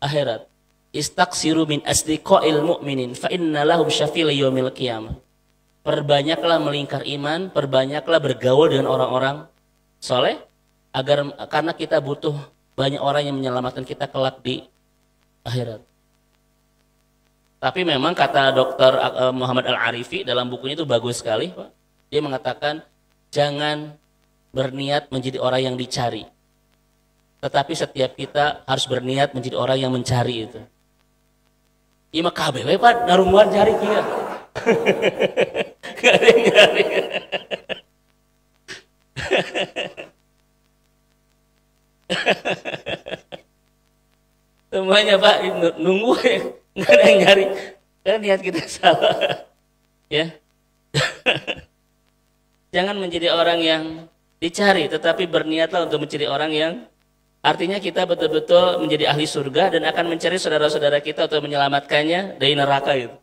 A: akhirat. Istaksiru min asdiqail mu'minin fa inna lahum syafi'un yaumil qiyamah. Perbanyaklah melingkar iman, perbanyaklah bergaul dengan orang-orang soleh, karena kita butuh banyak orang yang menyelamatkan kita kelak di akhirat. Tapi memang kata Dr. Muhammad Al-Arifi dalam bukunya itu bagus sekali Pak. Dia mengatakan jangan berniat menjadi orang yang dicari. Tetapi setiap kita harus berniat menjadi orang yang mencari itu. Iya mah KBW Pak, narungguan cari kia. Gak ada yang nyari. Semuanya Pak nunggu ya, nggak ada yang nyari. Kan niat kita salah, ya. Jangan menjadi orang yang dicari, tetapi berniatlah untuk menjadi orang yang artinya kita betul-betul menjadi ahli surga dan akan mencari saudara-saudara kita untuk menyelamatkannya dari neraka itu.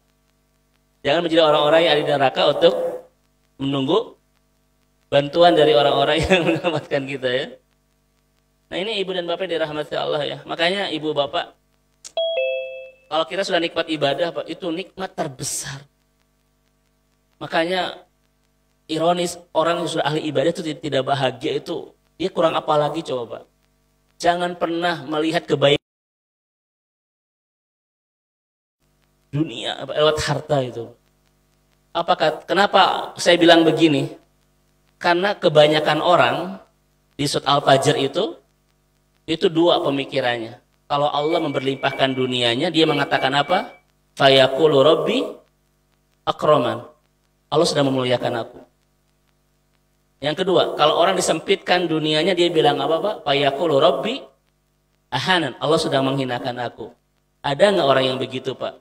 A: Jangan menjadi orang-orang yang ada di neraka untuk menunggu bantuan dari orang-orang yang menyelamatkan kita ya. Nah ini ibu dan bapak dirahmati Allah ya. Makanya ibu bapak, kalau kita sudah nikmat ibadah Pak, itu nikmat terbesar. Makanya ironis orang yang sudah ahli ibadah itu tidak bahagia itu, dia kurang apa lagi coba Pak. Jangan pernah melihat kebaikan dunia lewat harta itu. Kenapa saya bilang begini? Karena kebanyakan orang di surat Al-Fajr itu dua pemikirannya. Kalau Allah memberlimpahkan dunianya, dia mengatakan apa? Fayaqulu Rabbi akraman. Allah sudah memuliakan aku. Yang kedua, kalau orang disempitkan dunianya, dia bilang apa Pak? Fayaqulu Rabbi ahanan. Allah sudah menghinakan aku. Ada nggak orang yang begitu Pak?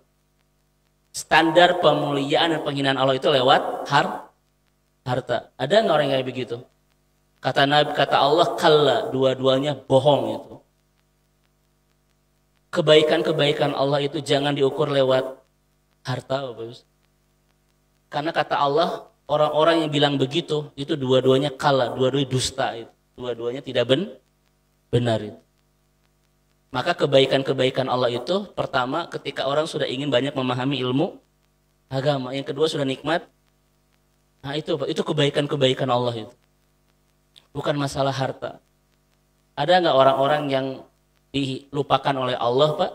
A: Standar pemuliaan dan penghinaan Allah itu lewat harta. Ada nggak orang yang kayak begitu? Kata Nabi, kata Allah, kalla, dua-duanya bohong itu. Kebaikan-kebaikan Allah itu jangan diukur lewat harta, Bapak. Karena kata Allah, orang-orang yang bilang begitu, itu dua-duanya kalla, dua-duanya dusta itu. Dua-duanya tidak benar itu. Maka kebaikan-kebaikan Allah itu pertama ketika orang sudah ingin banyak memahami ilmu agama, yang kedua sudah nikmat. Nah itu kebaikan-kebaikan Allah itu. Bukan masalah harta. Ada nggak orang-orang yang dilupakan oleh Allah, Pak,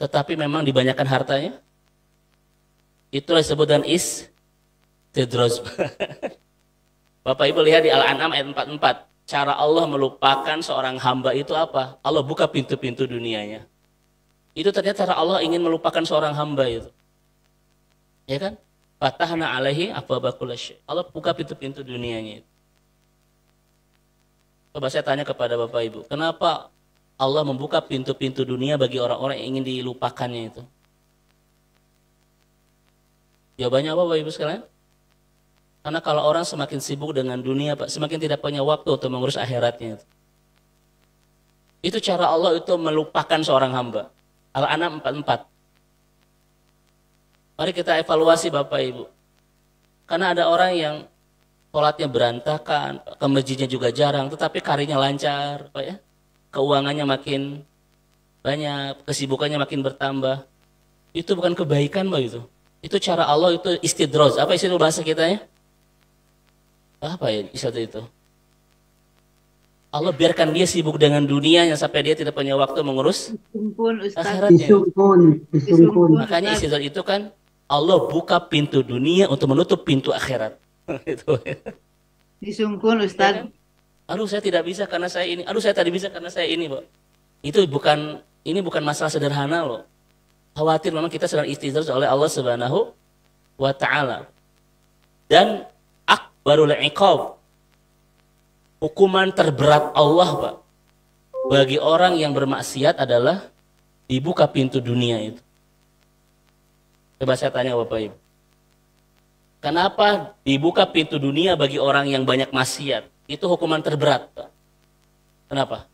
A: tetapi memang dibanyakan hartanya? Itulah disebut dengan istidroj. Bapak Ibu lihat di Al-An'am ayat 44. Cara Allah melupakan seorang hamba itu apa? Allah buka pintu-pintu dunianya. Itu ternyata cara Allah ingin melupakan seorang hamba itu. Ya kan? Fatahna alaihi abwaaba kulli syai'. Allah buka pintu-pintu dunianya itu. Coba saya tanya kepada Bapak Ibu, kenapa Allah membuka pintu-pintu dunia bagi orang-orang yang ingin dilupakannya itu? Jawabannya apa Bapak Ibu sekalian? Karena kalau orang semakin sibuk dengan dunia, Pak, semakin tidak punya waktu untuk mengurus akhiratnya. Itu cara Allah itu melupakan seorang hamba. Al-An'am 44. Mari kita evaluasi Bapak Ibu. Karena ada orang yang sholatnya berantakan, ke masjidnya juga jarang, tetapi karirnya lancar, Pak ya. Keuangannya makin banyak, kesibukannya makin bertambah. Itu bukan kebaikan, Pak itu. Itu cara Allah itu istidroj. Apa istilah bahasa kita ya? Apa ya istilah itu? Allah biarkan dia sibuk dengan dunianya sampai dia tidak punya waktu mengurus akhiratnya.
B: Disungkun.
A: Makanya istidroj itu kan Allah buka pintu dunia untuk menutup pintu akhirat. Itu.
B: Disungkun Ustaz.
A: Ya kan? Aduh saya tidak bisa karena saya ini. Aduh saya tidak bisa karena saya ini, Pak. Ini bukan masalah sederhana loh. Khawatir memang kita sedang istidroj oleh Allah Subhanahu wa taala. Dan akbarul iqab, hukuman terberat Allah, Pak, bagi orang yang bermaksiat adalah dibuka pintu dunia itu. Coba saya tanya Bapak Ibu. Kenapa dibuka pintu dunia bagi orang yang banyak maksiat? Itu hukuman terberat, Pak. Kenapa?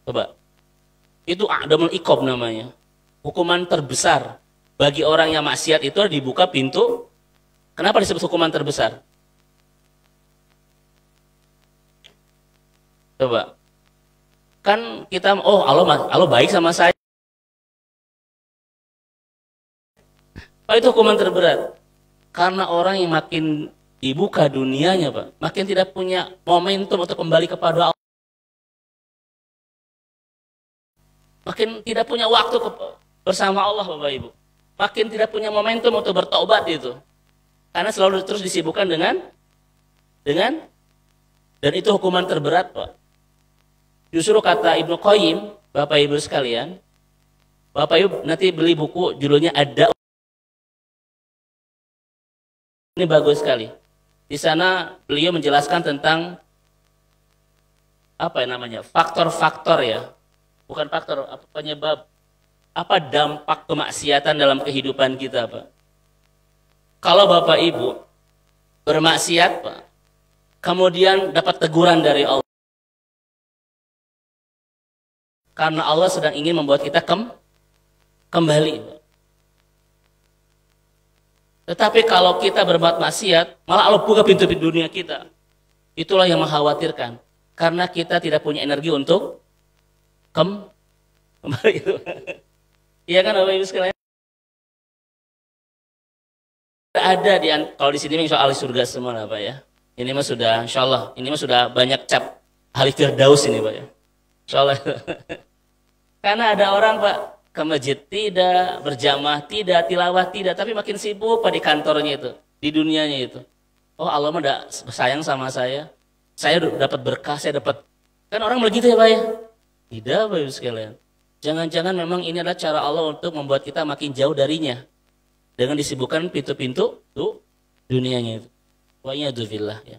A: Coba. Itu a'damul iqab namanya. Hukuman terbesar bagi orang yang maksiat itu dibuka pintu. Kenapa disebut hukuman terbesar? Coba. Kan kita, oh Allah baik sama saya. Pak, itu hukuman terberat. Karena orang yang makin dibuka dunianya, Pak, makin tidak punya momentum untuk kembali kepada Allah. Makin tidak punya waktu bersama Allah, Bapak Ibu. Makin tidak punya momentum untuk bertobat itu. Karena selalu terus disibukkan dengan dan itu hukuman terberat, Pak. Justru kata Ibnu Qayyim, Bapak Ibu sekalian, Bapak Ibu nanti beli buku judulnya Ada. Ini bagus sekali. Di sana beliau menjelaskan tentang apa namanya? Faktor-faktor ya. Bukan faktor, apa penyebab, apa dampak kemaksiatan dalam kehidupan kita, Pak. Kalau Bapak Ibu bermaksiat, Pak, kemudian dapat teguran dari Allah. Karena Allah sedang ingin membuat kita kembali, Pak. Tetapi kalau kita berbuat maksiat, malah Allah buka pintu-pintu dunia kita. Itulah yang mengkhawatirkan. Karena kita tidak punya energi untuk kembali itu. Iya kan Bapak Ibu sekalian? Ada kalau di sini insya Allah surga semua lah, Pak ya. Ini mah sudah insya Allah, ini mah sudah banyak cap ahli firdaus ini, Pak ya. Insya Allah. Karena ada orang, Pak, ke masjid tidak, berjamaah tidak, tilawah tidak, tapi makin sibuk Pak di kantornya itu, di dunianya itu. Oh Allah mah sayang sama saya dapat berkah, saya dapat. Kan orang begitu ya, Pak ya. Tidak, Bapak Ibu sekalian. Jangan-jangan memang ini adalah cara Allah untuk membuat kita makin jauh darinya. Dengan disibukkan pintu-pintu tuh dunianya itu. Wa iyadzubillah ya.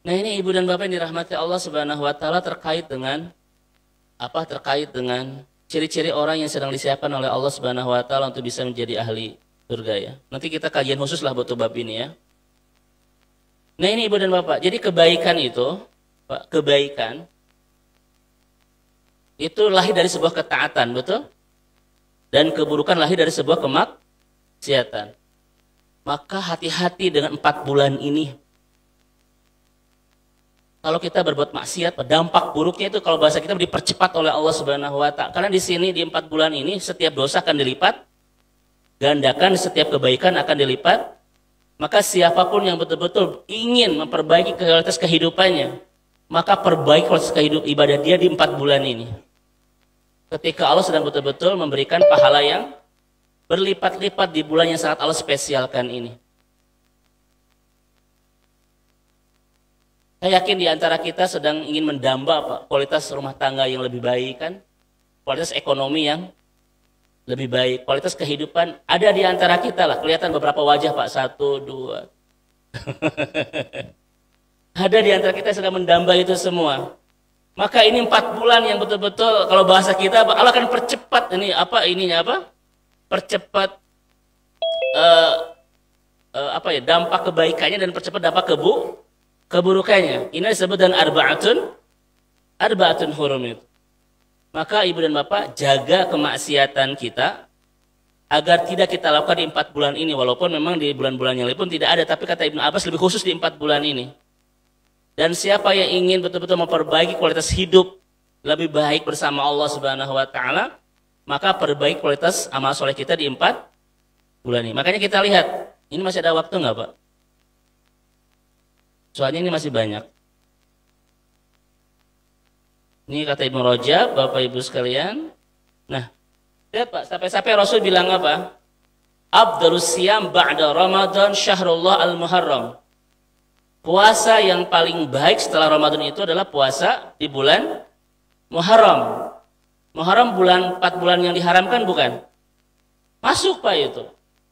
A: Nah ini Ibu dan Bapak yang dirahmati Allah Subhanahu wa taala terkait dengan apa? Terkait dengan ciri-ciri orang yang sedang disiapkan oleh Allah Subhanahu wa taala untuk bisa menjadi ahli surga ya. Nanti kita kajian khusus lah buat bab ini ya. Nah ini Ibu dan Bapak, jadi kebaikan itu, Pak, kebaikan itu lahir dari sebuah ketaatan, betul? Dan keburukan lahir dari sebuah kemaksiatan. Maka hati-hati dengan 4 bulan ini. kalau kita berbuat maksiat, dampak buruknya itu kalau bahasa kita dipercepat oleh Allah Subhanahu wa taala. Karena di sini di 4 bulan ini setiap dosa akan dilipat gandakan, setiap kebaikan akan dilipat. Maka siapapun yang betul-betul ingin memperbaiki kualitas kehidupannya, maka perbaiki kualitas ibadah dia di 4 bulan ini. Ketika Allah sedang betul-betul memberikan pahala yang berlipat-lipat di bulan yang sangat Allah spesialkan ini. Saya yakin di antara kita sedang ingin mendamba kualitas rumah tangga yang lebih baik kan, kualitas ekonomi yang lebih baik, kualitas kehidupan ada di antara kita lah. Kelihatan beberapa wajah Pak, 1, 2. Ada di antara kita yang sedang mendamba itu semua. Maka ini 4 bulan yang betul-betul kalau bahasa kita Allah akan percepat ini percepat dampak kebaikannya dan percepat dampak keburukannya. Ini disebut dengan arba'atun hurum itu. Maka ibu dan bapak jaga kemaksiatan kita agar tidak kita lakukan di 4 bulan ini. Walaupun memang di bulan-bulan yang lain pun tidak ada. Tapi kata Ibnu Abbas lebih khusus di 4 bulan ini. Dan siapa yang ingin betul-betul memperbaiki kualitas hidup lebih baik bersama Allah Subhanahu wa taala, maka perbaiki kualitas amal soleh kita di 4 bulan ini. Makanya kita lihat, ini masih ada waktu nggak Pak? Soalnya ini masih banyak. Ini kata Ibnu Rajab, Bapak Ibu sekalian. Nah, lihat Pak, sampai-sampai Rasul bilang apa? Afdhalus siyam ba'da Ramadan syahrullah al-Muharram. Puasa yang paling baik setelah Ramadan itu adalah puasa di bulan Muharram. Muharram 4 bulan yang diharamkan bukan? Masuk Pak itu.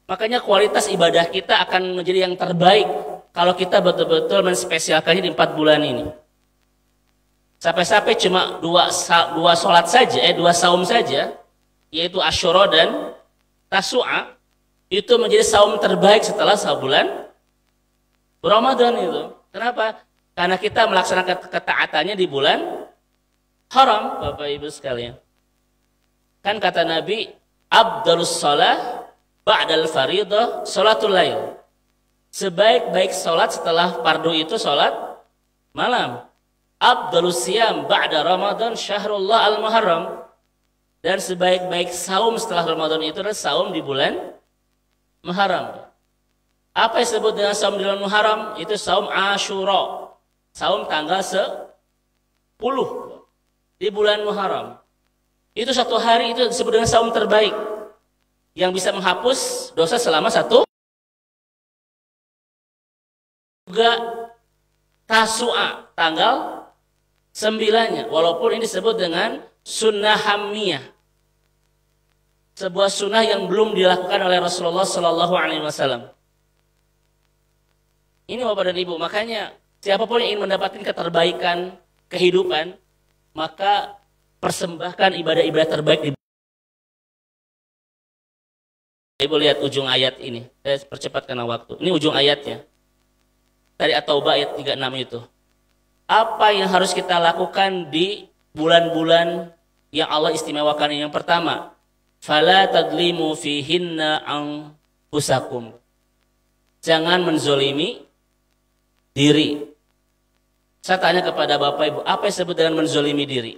A: Makanya kualitas ibadah kita akan menjadi yang terbaik kalau kita betul-betul menspesialkannya di 4 bulan ini. Sampai-sampai cuma dua sholat saja, 2 saum saja, yaitu Asyura dan Tasu'a, itu menjadi saum terbaik setelah bulan Ramadan itu. Kenapa? Karena kita melaksanakan ketaatannya di bulan haram, Bapak Ibu sekalian. Kan kata Nabi, Abdalus shalah ba'dal faridah sholatul lail. Sebaik-baik sholat setelah fardu itu sholat malam. Afdhalus siyam ba'da Ramadan syahrullah al-Muharram. Dan sebaik-baik saum setelah Ramadan itu adalah saum di bulan Muharram. Apa yang disebut dengan saum di bulan Muharram? Itu saum Asyura. Saum tanggal 10 di bulan Muharram. Itu 1 hari itu disebut dengan saum terbaik yang bisa menghapus dosa selama 1. Juga Tasu'a tanggal 9-nya, walaupun ini disebut dengan sunnah hammiyah, sebuah sunnah yang belum dilakukan oleh Rasulullah Sallallahu Alaihi Wasallam. Ini Bapak dan Ibu, makanya siapapun yang ingin mendapatkan keterbaikan kehidupan, maka persembahkan ibadah-ibadah terbaik di. Ibu lihat ujung ayat ini, saya percepat karena waktu. Ini ujung ayatnya. Dari At-Taubah ayat 36 itu. Apa yang harus kita lakukan di bulan-bulan yang Allah istimewakan? Yang pertama, fala tadlimu fihinna anfusakum. Jangan menzolimi diri. Saya tanya kepada Bapak Ibu, apa yang disebut dengan menzolimi diri?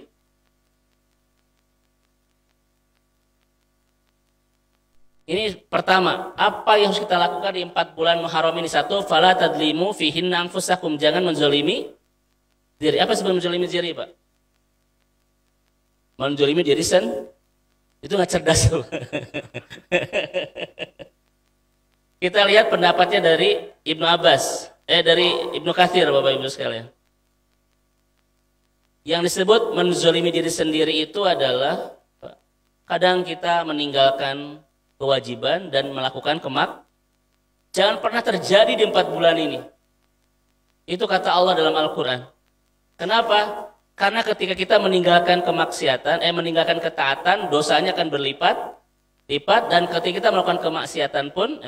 A: Ini pertama, apa yang harus kita lakukan di 4 bulan Muharram ini? 1, fala tadlimu fihinna anfusakum. Jangan menzolimi diri. Apa sebelum menzolimi diri, Pak? Menzolimi diri itu nggak cerdas. Kita lihat pendapatnya dari Ibnu Abbas, dari Ibnu Katsir, Bapak Ibu sekalian. Yang disebut menzolimi diri sendiri itu adalah kadang kita meninggalkan kewajiban dan melakukan jangan pernah terjadi di 4 bulan ini. Itu kata Allah dalam Al-Quran. Kenapa? Karena ketika kita meninggalkan kemaksiatan, meninggalkan ketaatan, dosanya akan berlipat, dan ketika kita melakukan kemaksiatan pun,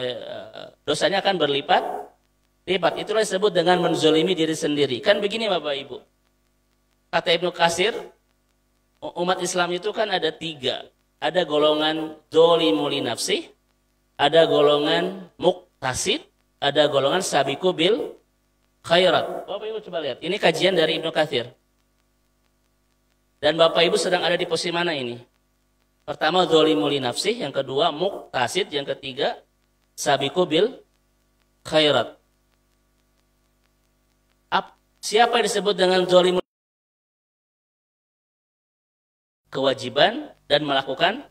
A: dosanya akan berlipat. Itulah disebut dengan menzolimi diri sendiri. Kan begini Bapak Ibu. Kata Ibnu Katsir, umat Islam itu kan ada 3. Ada golongan dzolimu li nafsih, ada golongan muqtasid, ada golongan sabiqu bil khairat. Bapak Ibu coba lihat. Ini kajian dari Ibnu Katsir. Dan Bapak Ibu sedang ada di posisi mana ini? Pertama dzalimu li nafsih, yang kedua muqtasid, yang ketiga sabiqu bil khairat. Siapa yang disebut dengan dzalimu? Kewajiban dan melakukan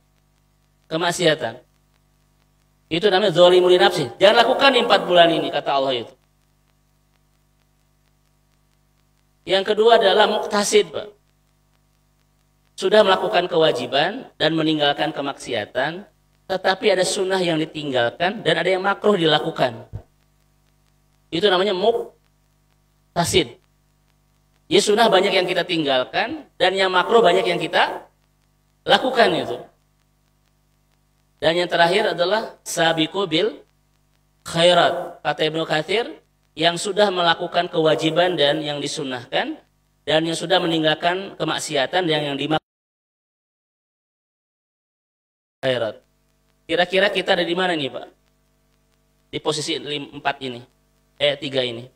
A: kemaksiatan. Itu namanya dzalimu li nafsih. Jangan lakukan di 4 bulan ini, kata Allah itu. Yang kedua adalah muqtasid, Pak. Sudah melakukan kewajiban dan meninggalkan kemaksiatan, tetapi ada sunnah yang ditinggalkan dan ada yang makruh dilakukan. Itu namanya muqtasid. Ya sunnah banyak yang kita tinggalkan dan yang makruh banyak yang kita lakukan itu. Dan yang terakhir adalah sabiqu bil khairat. Kata Ibnu Katsir, yang sudah melakukan kewajiban dan yang disunnahkan dan yang sudah meninggalkan kemaksiatan dan yang dimakruh khairat. Kira-kira kita ada di mana nih, Pak? Di posisi 4 ini. 3 ini.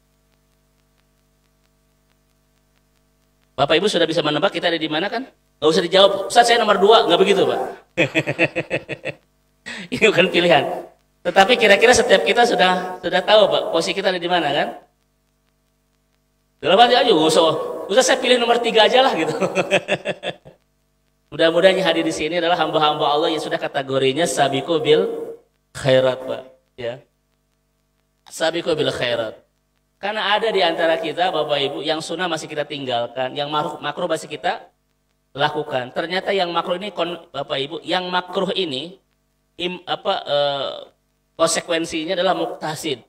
A: Bapak Ibu sudah bisa menebak kita ada di mana kan? Gak usah dijawab. Ustaz saya nomor 2, nggak begitu, Pak. Ini bukan pilihan. Tetapi kira-kira setiap kita sudah tahu, Pak, posisi kita ada di mana kan? Dalam hati aja, usah saya pilih nomor 3 aja lah gitu. Mudah-mudahan yang hadir di sini adalah hamba-hamba Allah yang sudah kategorinya sabiqu bil khairat, Pak. Ya. Sabiqu bil khairat. Karena ada di antara kita, Bapak Ibu, yang sunnah masih kita tinggalkan, yang makruh masih kita lakukan. Ternyata yang makruh ini, Bapak Ibu, yang makruh ini konsekuensinya adalah muqtasid.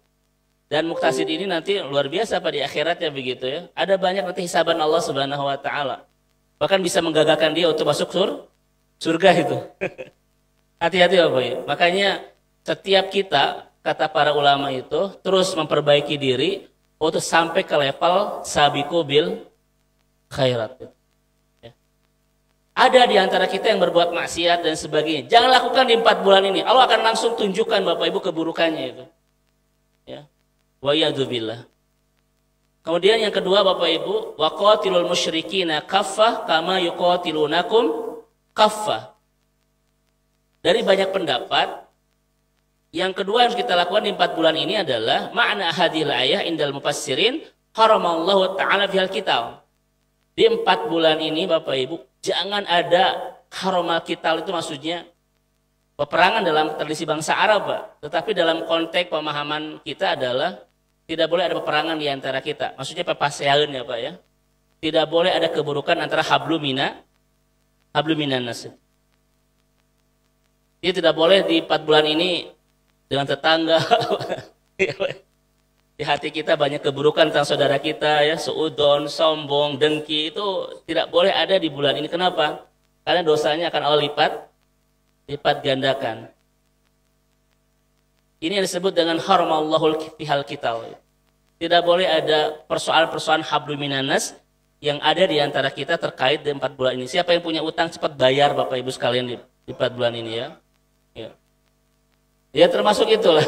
A: Dan muqtasid ini nanti luar biasa Pak di akhiratnya begitu ya. Ada banyak nanti hisaban Allah Subhanahu wa taala. Bahkan bisa menggagalkan dia untuk masuk surga itu. Hati-hati Bapak Ibu. Makanya setiap kita, kata para ulama itu, terus memperbaiki diri untuk sampai ke level sabiqu bil khairat. Ya. Ada di antara kita yang berbuat maksiat dan sebagainya. Jangan lakukan di 4 bulan ini. Allah akan langsung tunjukkan Bapak Ibu keburukannya itu. Ya. Wa yadzubillah. Kemudian yang kedua Bapak Ibu, wa qatilul musyrikina kaffah kama yuqatilunakum kaffah. Dari banyak pendapat, yang kedua yang kita lakukan di 4 bulan ini adalah makna hadil ayah indal mufassirin haramallahu ta'ala fihal qital. Di 4 bulan ini Bapak Ibu, jangan ada haramal qital, itu maksudnya peperangan dalam tradisi bangsa Arab, Pak. Tetapi dalam konteks pemahaman kita adalah tidak boleh ada peperangan di antara kita. Maksudnya pepasean ya Pak ya. Tidak boleh ada keburukan antara hablu minan nas. Dia tidak boleh di 4 bulan ini dengan tetangga. Di hati kita banyak keburukan tentang saudara kita ya, seudon, sombong, dengki, itu tidak boleh ada di bulan ini. Kenapa? Karena dosanya akan Allah lipat gandakan. Ini yang disebut dengan haramallahul fihal qital. Tidak boleh ada persoalan-persoalan hablum minan nas yang ada di antara kita terkait dengan 4 bulan ini. Siapa yang punya utang cepat bayar Bapak Ibu sekalian di 4 bulan ini ya. Ya, ya termasuk itulah.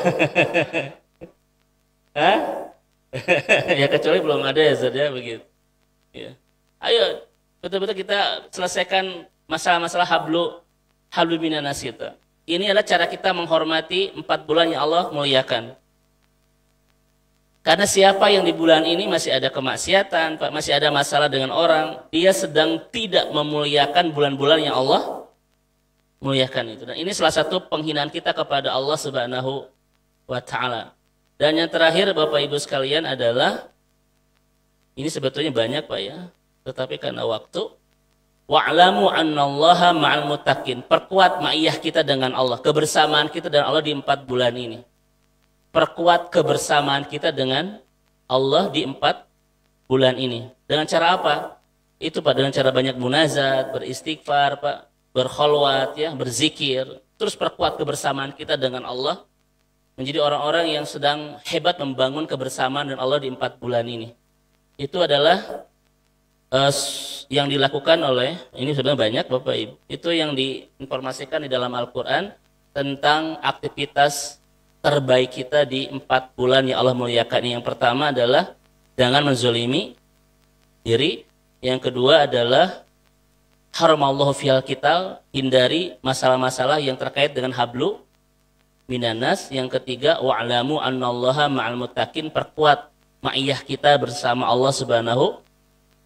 A: Hah? Ya kecuali belum ada ya Zat ya begitu. Ya. Ayo betul-betul kita selesaikan masalah-masalah hablum minan nas kita. Ini adalah cara kita menghormati 4 bulan yang Allah muliakan. Karena siapa yang di bulan ini masih ada kemaksiatan, Pak, masih ada masalah dengan orang, dia sedang tidak memuliakan bulan-bulan yang Allah muliakan itu. Dan ini salah satu penghinaan kita kepada Allah Subhanahu wa taala. Dan yang terakhir Bapak Ibu sekalian adalah, ini sebetulnya banyak Pak ya, tetapi karena waktu, wa'lamu annallaha ma'al muttaqin. Perkuat ma'iyah kita dengan Allah, kebersamaan kita dengan Allah di 4 bulan ini. Perkuat kebersamaan kita dengan Allah di 4 bulan ini. Dengan cara apa? Itu Pak, dengan cara banyak munazat, beristighfar Pak, berkholwat ya, berzikir. Terus perkuat kebersamaan kita dengan Allah, menjadi orang-orang yang sedang hebat membangun kebersamaan dengan Allah di 4 bulan ini. Itu adalah yang dilakukan oleh, ini sebenarnya banyak Bapak Ibu, itu yang diinformasikan di dalam Al-Quran tentang aktivitas terbaik kita di 4 bulan yang Allah muliakan. Yang pertama adalah jangan menzolimi diri. Yang kedua adalah haramallahu fiyal qital, hindari masalah-masalah yang terkait dengan hablu minanas. Yang ketiga, wa'lamu annallaha ma'al muttaqin, perkuat ma'iyah kita bersama Allah Subhanahu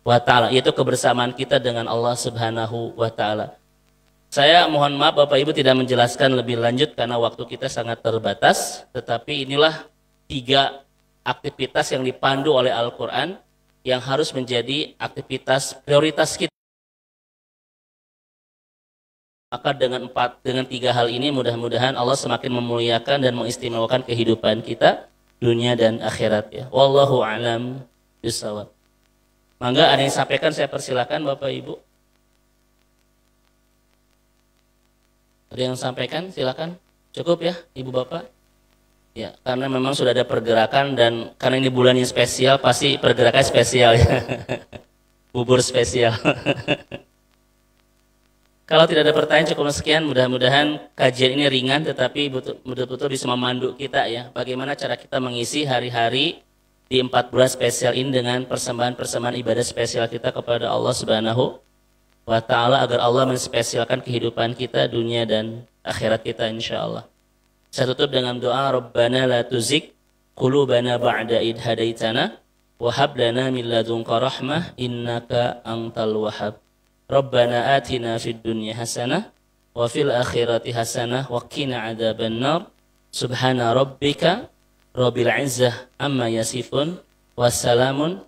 A: wa ta'ala, yaitu kebersamaan kita dengan Allah Subhanahu wa ta'ala. Saya mohon maaf Bapak Ibu tidak menjelaskan lebih lanjut karena waktu kita sangat terbatas, tetapi inilah 3 aktivitas yang dipandu oleh Al-Quran yang harus menjadi aktivitas prioritas kita. Maka dengan 3 hal ini mudah-mudahan Allah semakin memuliakan dan mengistimewakan kehidupan kita dunia dan akhirat ya. Wallahu a'lam bishawab. Mangga ada yang sampaikan, saya persilakan Bapak Ibu. Ada yang sampaikan, silakan. Cukup ya Ibu Bapak? Ya, karena memang sudah ada pergerakan dan karena ini bulan yang spesial pasti pergerakan spesial ya. Bubur spesial. Kalau tidak ada pertanyaan cukup sekian, mudah-mudahan kajian ini ringan tetapi betul-betul bisa memandu kita ya. Bagaimana cara kita mengisi hari-hari di 4 bulan spesial ini dengan persembahan-persembahan ibadah spesial kita kepada Allah Subhanahu wa ta'ala agar Allah menspesialkan kehidupan kita dunia dan akhirat kita insyaallah. Saya tutup dengan doa, Rabbana la tuzigh qulubana ba'da idh hadaitana wa hab lana min ladunka rahmah innaka antal wahhab. Rabbana atina fid dunya hasanah wa fil akhirati hasanah wa qina adzabannar. Subhana rabbika rabbil izzah amma yasifun wassalamun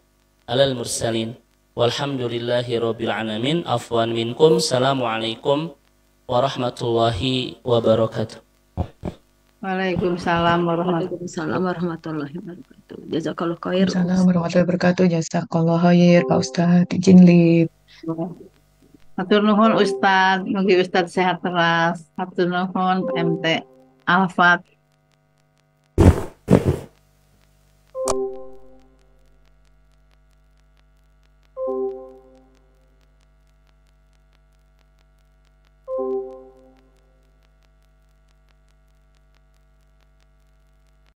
A: alal mursalin walhamdulillahi rabbil alamin. Afwan minkum. Assalamualaikum warahmatullahi wabarakatuh.
B: Waalaikumsalam warahmatullahi
C: Waalaikumsalam warahmatullahi wabarakatuh. Jazakallah khair.
D: Assalamualaikum warahmatullahi wabarakatuh. Jazakallah khair Pak Ustadz. Izin lip.
B: wabarakatuh. Hatur nuhun Ustadz, mugi Ustadz sehat terus. Hatur nuhun MT Alfat.